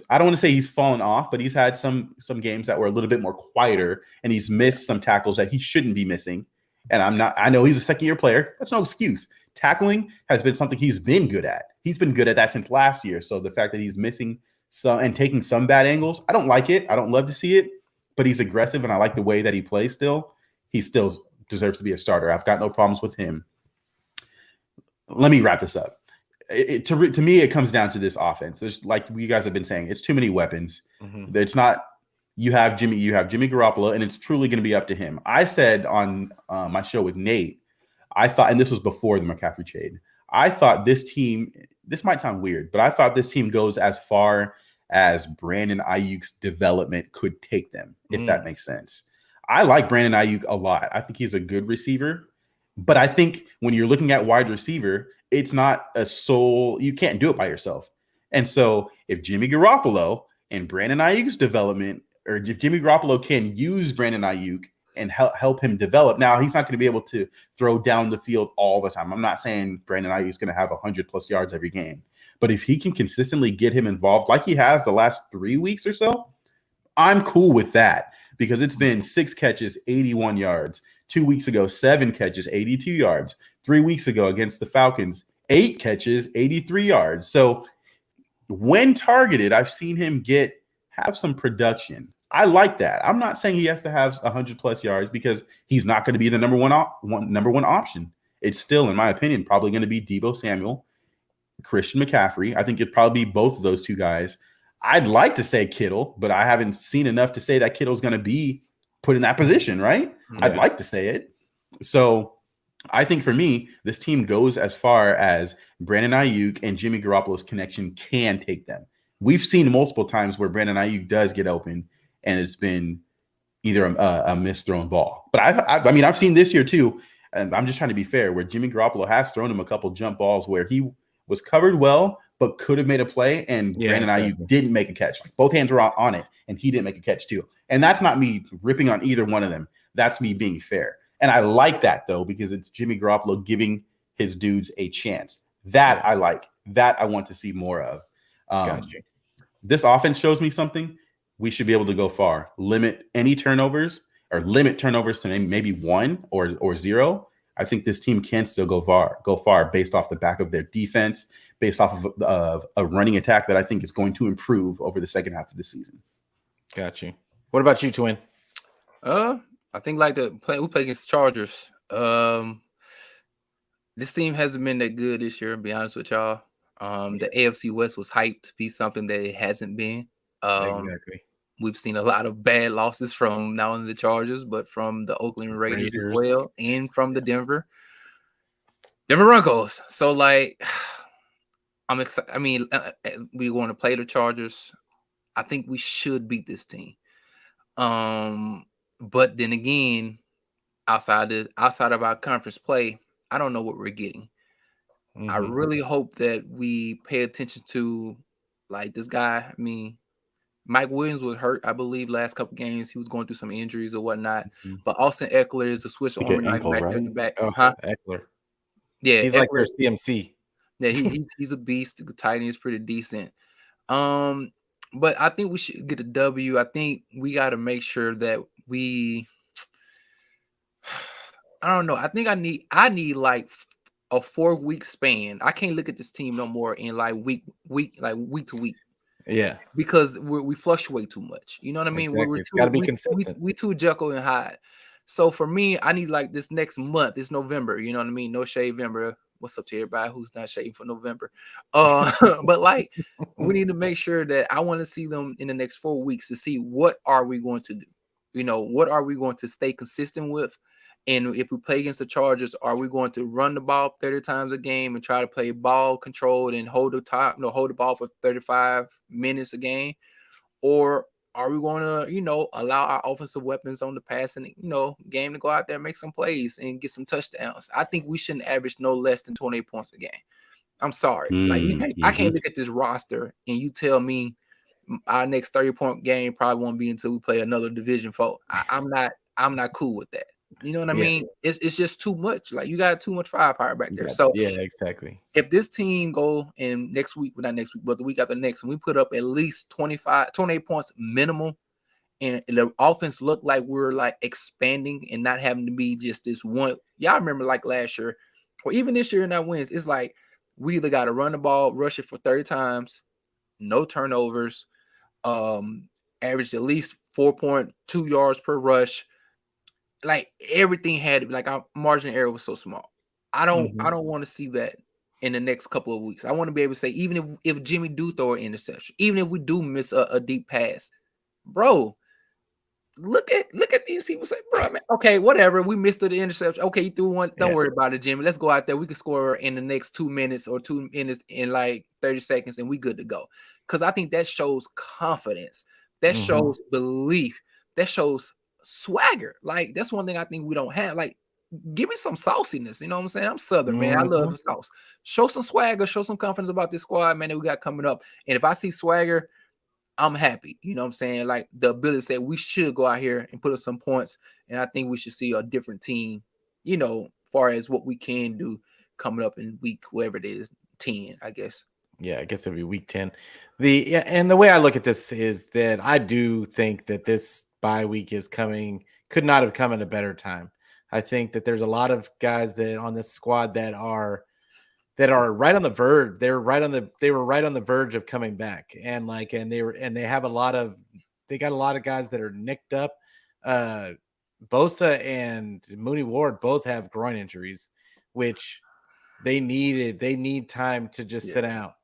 I don't want to say he's fallen off, but he's had some games that were a little bit more quieter, and he's missed some tackles that he shouldn't be missing. And I know he's a second-year player. That's no excuse. Tackling has been something he's been good at. He's been good at that since last year. So the fact that he's missing some and taking some bad angles, I don't like it. I don't love to see it, but he's aggressive, and I like the way that he plays still. He still deserves to be a starter. I've got no problems with him. Let me wrap this up. To me, it comes down to this offense. There's, like you guys have been saying, it's too many weapons. It's not you have Jimmy Garoppolo, and it's truly going to be up to him. I said on my show with Nate, I thought, and this was before the McCaffrey trade, I thought this team, this might sound weird, but I thought this team goes as far as Brandon Ayuk's development could take them, if that makes sense. I like Brandon Ayuk a lot. I think he's a good receiver, but I think when you're looking at wide receiver, it's not you can't do it by yourself. And so if Jimmy Garoppolo and Brandon Ayuk's development, or if Jimmy Garoppolo can use Brandon Ayuk and help him develop, now he's not going to be able to throw down the field all the time. I'm not saying Brandon Ayuk is going to have 100+ yards every game, but if he can consistently get him involved like he has the last 3 weeks or so, I'm cool with that, because it's been 6 catches, 81 yards. 2 weeks ago, 7 catches, 82 yards. 3 weeks ago against the Falcons, 8 catches, 83 yards. So when targeted, I've seen him have some production. I like that. I'm not saying he has to have 100+ yards, because he's not going to be the number one option. It's still, in my opinion, probably going to be Deebo Samuel, Christian McCaffrey. I think it'd probably be both of those two guys. I'd like to say Kittle, but I haven't seen enough to say that Kittle's going to be put in that position, right? Yeah. I'd like to say it. So I think for me, this team goes as far as Brandon Ayuk and Jimmy Garoppolo's connection can take them. We've seen multiple times where Brandon Ayuk does get open, and it's been either a misthrown ball. But I mean, I've seen this year too, and I'm just trying to be fair, where Jimmy Garoppolo has thrown him a couple jump balls where he was covered well, but could have made a play. And Yeah, Brandon exactly. Ayuk didn't make a catch. Like both hands were on it, and he didn't make a catch too. And that's not me ripping on either one of them. That's me being fair. And I like that though, because it's Jimmy Garoppolo giving his dudes a chance. That I like. That I want to see more of. Gotcha. This offense shows me something. We should be able to go far. Limit any turnovers, or limit turnovers to maybe 1 or 0. I think this team can still go far based off the back of their defense, based off of a running attack that I think is going to improve over the second half of the season. Got you. What about you, Twin? I think like we play against the Chargers. This team hasn't been that good this year, to be honest with y'all. The AFC West was hyped to be something that it hasn't been. Exactly. We've seen a lot of bad losses from not only the Chargers, but from the Oakland Raiders as well, and from the Denver Broncos. So, like, I'm excited. I mean, we want to play the Chargers. I think we should beat this team. But then again, outside of our conference play, I don't know what we're getting. Mm-hmm. I really hope that we pay attention to, like, this guy. I mean, Mike Williams was hurt, I believe, last couple games. He was going through some injuries or whatnot. Mm-hmm. But Austin Eckler is a Swiss Army knife back there in the back. Oh, Eckler. Yeah, he's Eckler, like their CMC. Yeah, he's a beast. The tight end is pretty decent. But I think we should get a W. I think we got to make sure that we. I don't know. I think I need like a 4-week span. I can't look at this team no more in like week to week. Yeah, because we fluctuate too much. You know what I mean? Exactly. It's got to be consistent. We too Jekyll and Hyde. So for me, I need like this next month. It's November. You know what I mean? No shave November. What's up to everybody who's not shaving for November? But like, we need to make sure that I want to see them in the next 4 weeks to see what are we going to do. You know, what are we going to stay consistent with? And if we play against the Chargers, are we going to run the ball 30 times a game and try to play ball controlled and hold the ball for 35 minutes a game? Or are we going to, allow our offensive weapons on the passing, game to go out there and make some plays and get some touchdowns? I think we shouldn't average no less than 28 points a game. I'm sorry. I can't look at this roster and you tell me our next 30-point game probably won't be until we play another Division 4. I'm not cool with that. You know what I mean? It's just too much. Like, you got too much firepower back there. So yeah, exactly. If this team go in next week, not next week, but the week after next, and we put up at least 28 points minimum, and the offense look like we're like expanding and not having to be just this one. Y'all remember like last year, or even this year in our wins, it's like we either got to run the ball, rush it for 30 times, no turnovers, average at least 4.2 yards per rush. Like, everything had to be like, our margin of error was so small. I don't want to see that in the next couple of weeks. I want to be able to say, even if Jimmy do throw an interception, even if we do miss a deep pass, bro, look at these people say, bro, man, okay, whatever, we missed the interception. Okay, you threw one. Don't worry about it, Jimmy. Let's go out there. We can score in the next 2 minutes or 2 minutes in like 30 seconds, and we good to go. Because I think that shows confidence. That shows belief. That shows swagger. Like, that's one thing I think we don't have. Like, give me some sauciness. You know what I'm saying? I'm Southern, man. I love the sauce. Show some swagger. Show some confidence about this squad, man, that we got coming up. And if I see swagger, I'm happy. You know what I'm saying? Like, the ability to say we should go out here and put up some points. And I think we should see a different team, far as what we can do coming up in week, whatever it is, 10, I guess. Yeah, I guess it'll be week 10. And the way I look at this is that I do think that this bye week could not have come at a better time. I think that there's a lot of guys that on this squad that are right on the verge. They were right on the verge of coming back. And they got a lot of guys that are nicked up. Bosa and Mooney Ward both have groin injuries, which they need time to just sit out.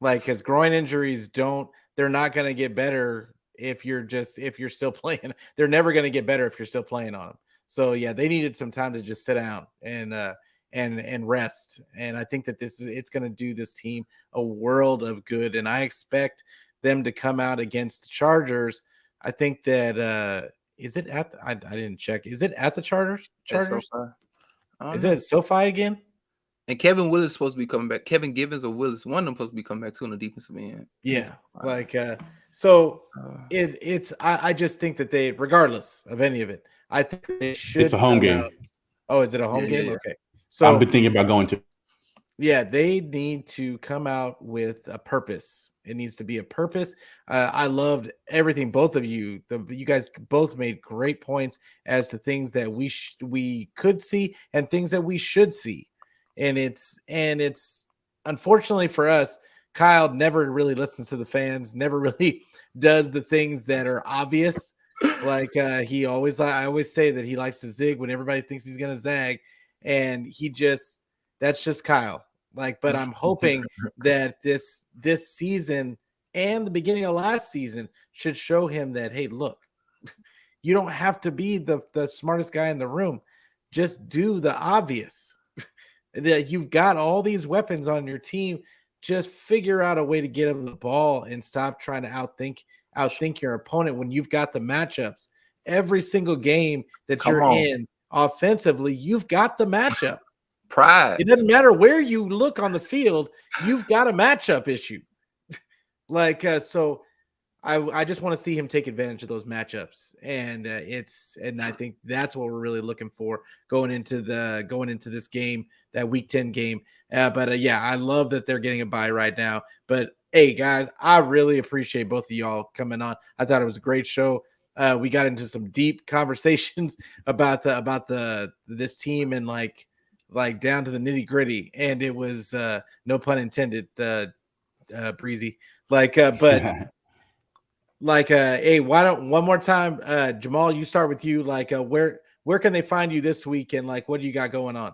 Like, because groin injuries they're not going to get better if you're still playing. They're never going to get better if you're still playing on them. So yeah, they needed some time to just sit down and rest. And I think that it's going to do this team a world of good. And I expect them to come out against the Chargers. I think that is it at I didn't check. Is it at the Chargers? Is it at SoFi again? And Kevin Willis is supposed to be coming back. Kevin Givens or Willis, one of them supposed to be coming back too on the defensive end. Yeah, so I just think that they, regardless of any of it, I think they should. It's a home game. Out. Oh, is it a home game? Yeah. Okay, so I've been thinking about going to. Yeah, they need to come out with a purpose. It needs to be a purpose. I loved everything both of you. You guys both made great points as to things that we could see and things that we should see. And it's unfortunately for us, Kyle never really listens to the fans, never really does the things that are obvious. Like I always say that he likes to zig when everybody thinks he's gonna zag, and that's just Kyle. But I'm hoping that this season and the beginning of last season should show him that, hey, look, you don't have to be the smartest guy in the room. Just do the obvious. That you've got all these weapons on your team. Just figure out a way to get him the ball and stop trying to outthink your opponent when you've got the matchups. Every single game that you're in offensively, you've got the matchup. Pride. It doesn't matter where you look on the field, you've got a matchup issue. So I just want to see him take advantage of those matchups, and I think that's what we're really looking for going into this game, that Week 10 game. I love that they're getting a bye right now. But hey, guys, I really appreciate both of y'all coming on. I thought it was a great show. We got into some deep conversations about this team and like down to the nitty gritty, and it was no pun intended, breezy. Hey, why don't one more time, Jamal, you start with you. Where can they find you this week, and what do you got going on?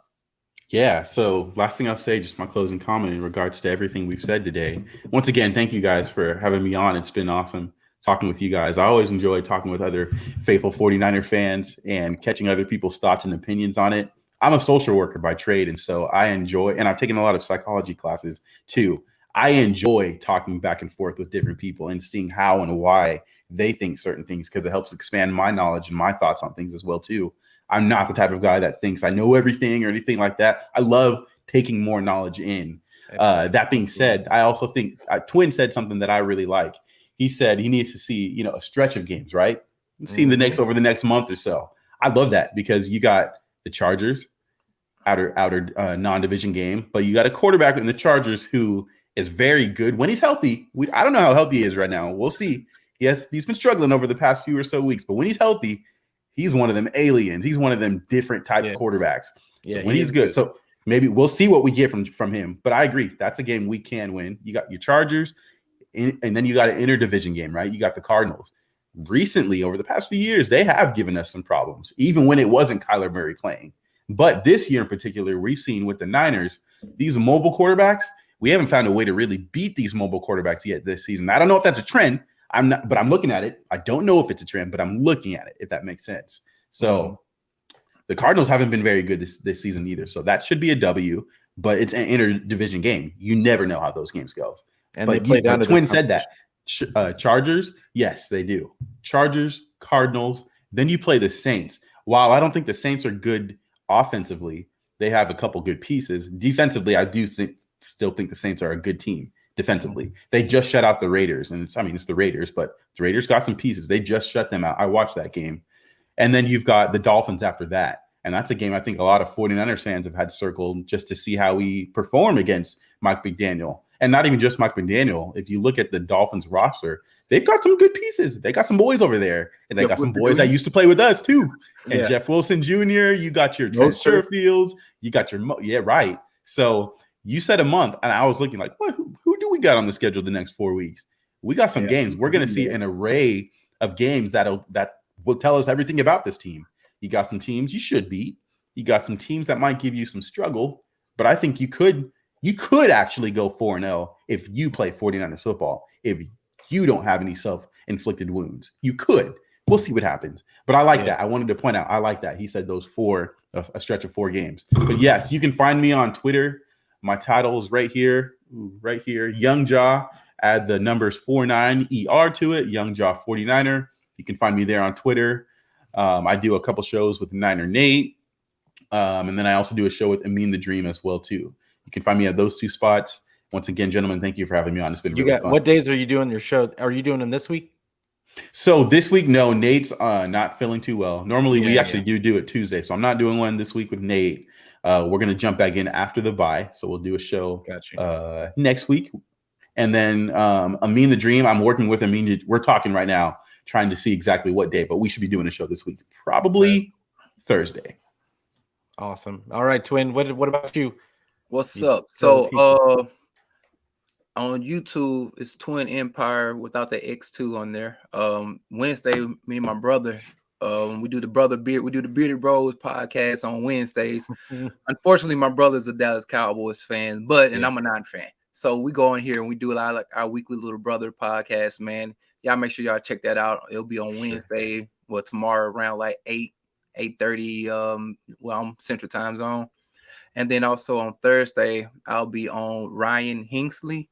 Yeah, so last thing I'll say, just my closing comment in regards to everything we've said today. Once again, thank you guys for having me on. It's been awesome talking with you guys. I always enjoy talking with other faithful 49er fans and catching other people's thoughts and opinions on it. I'm a social worker by trade, and so I enjoy, and I've taken a lot of psychology classes too. I enjoy talking back and forth with different people and seeing how and why they think certain things, because it helps expand my knowledge and my thoughts on things as well too. I'm not the type of guy that thinks I know everything or anything like that. I love taking more knowledge in. That being said, I also think Twin said something that I really like. He said he needs to see, a stretch of games, right? Seeing over the next month or so. I love that, because you got the Chargers, outer non-division game, but you got a quarterback in the Chargers who is very good when he's healthy. I don't know how healthy he is right now. We'll see. Yes, he's been struggling over the past few or so weeks, but when he's healthy, he's one of them aliens. He's one of them different type of quarterbacks. Yeah, so when he's good. So maybe we'll see what we get from him. But I agree. That's a game we can win. You got your Chargers, and then you got an interdivision game, right? You got the Cardinals. Recently, over the past few years, they have given us some problems, even when it wasn't Kyler Murray playing. But this year in particular, we've seen with the Niners, these mobile quarterbacks, we haven't found a way to really beat these mobile quarterbacks yet this season. I don't know if that's a trend. But I'm looking at it. I don't know if it's a trend, but I'm looking at it, if that makes sense. So the Cardinals haven't been very good this season either. So that should be a W, but it's an interdivision game. You never know how those games go. And but they play down to Twin said that. Chargers, yes, they do. Chargers, Cardinals. Then you play the Saints. While I don't think the Saints are good offensively, they have a couple good pieces. Defensively, I do still think the Saints are a good team. Defensively, they just shut out the Raiders, and it's the Raiders, but the Raiders got some pieces. They just shut them out. I watched that game. And then you've got the Dolphins after that, and that's a game I think a lot of 49ers fans have had circled just to see how we perform against Mike McDaniel. And not even just Mike McDaniel. If you look at the Dolphins roster, they've got some good pieces. They got some boys over there, and they got some boys that used to play with us too. And Jeff Wilson Jr., you got your Trent Sherfields, you got your right. So you said a month, and I was looking like, what? Who do we got on the schedule the next 4 weeks? We got some games. We're going to see an array of games that will tell us everything about this team. You got some teams you should beat. You got some teams that might give you some struggle, but I think you could actually go 4-0 if you play 49ers football. If you don't have any self-inflicted wounds, you could. We'll see what happens. But I like that. I wanted to point out, I like that. He said those a stretch of 4 games. But yes, you can find me on Twitter. My title is right here. Young Jaw. Add the numbers 49ER to it. Young Jaw 49er. You can find me there on Twitter. I do a couple shows with Niner Nate. And then I also do a show with Amin the Dream as well, too. You can find me at those two spots. Once again, gentlemen, thank you for having me on. It's been really fun. What days are you doing your show? Are you doing them this week? So this week, no, Nate's not feeling too well. Normally, we actually do it Tuesday, so I'm not doing one this week with Nate. We're gonna jump back in after the bye, so we'll do a show next week, and then Amin the Dream. I'm working with Amin. We're talking right now, trying to see exactly what day, but we should be doing a show this week, probably Thursday. Awesome. All right, Twin. What about you? What's up? So on YouTube, it's Twin Empire without the X2 on there. Wednesday, me and my brother, we do the Bearded Bros podcast on Wednesdays. Unfortunately, my brother's a Dallas Cowboys fan, and I'm a non fan. So we go on here and we do a lot of like our weekly little brother podcast, man. Y'all make sure y'all check that out. It'll be on Wednesday, tomorrow around like 8:30 Central Time Zone. And then also on Thursday, I'll be on Ryan Hinksley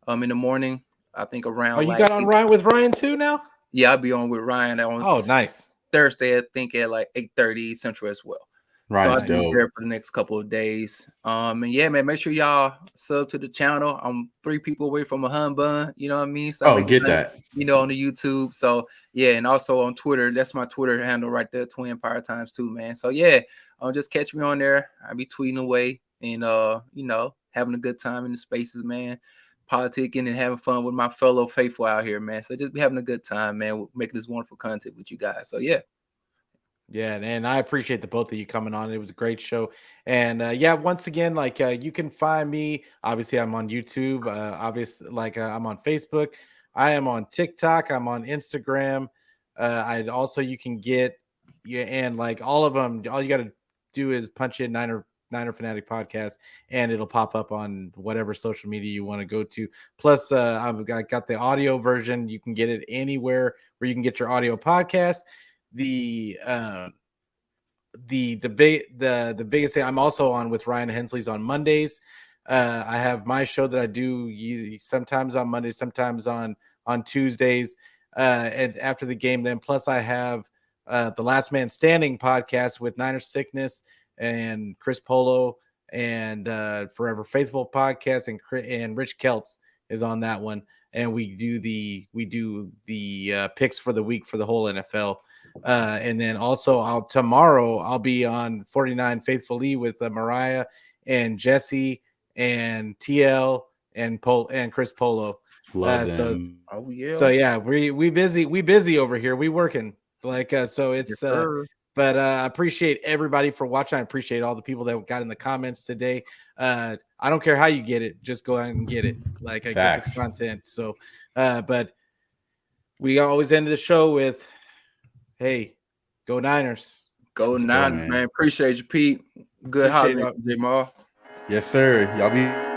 in the morning. I think around. Oh, you got on Ryan with Ryan too now? Yeah, I'll be on with Ryan on nice. Thursday, I think at like 8:30 Central as well. Ryan's so I'll be there for the next couple of days. And yeah, man, make sure y'all sub to the channel. I'm 3 people away from a hun bun, you know what I mean? So get that. You know, on the YouTube. So yeah, and also on Twitter. That's my Twitter handle right there, Twin Empire Times 2, man. So yeah, just catch me on there. I'll be tweeting away and having a good time in the spaces, man. Politicking and having fun with my fellow faithful out here, man. So just be having a good time, man. We're making this wonderful content with you guys. So yeah. Yeah, and I appreciate the both of you coming on. It was a great show. And once again, you can find me. Obviously, I'm on YouTube. I'm on Facebook. I am on TikTok. I'm on Instagram. You can get and like all of them. All you got to do is punch in Niner Fanatic Podcast, and it'll pop up on whatever social media you want to go to. Plus, I got the audio version. You can get it anywhere where you can get your audio podcast. The biggest thing, I'm also on with Ryan Hensley's on Mondays. I have my show that I do sometimes on Mondays, sometimes on Tuesdays, and after the game. Then plus I have the Last Man Standing podcast with Niner Sickness and Chris Polo and Forever Faithful podcast, and Rich Keltz is on that one, and we do the picks for the week for the whole NFL. And then also tomorrow I'll be on 49 Faithfully with Mariah and Jesse and TL and Chris Polo. Love them. So yeah, we busy over here. We working so it's but I appreciate everybody for watching. I appreciate all the people that got in the comments today. I don't care how you get it, just go ahead and get it. I get this content. So but we always end the show with, hey, go Niners. Go Niners, man. Appreciate you, Pete. Good holiday, Jamal. Yes, sir. Y'all be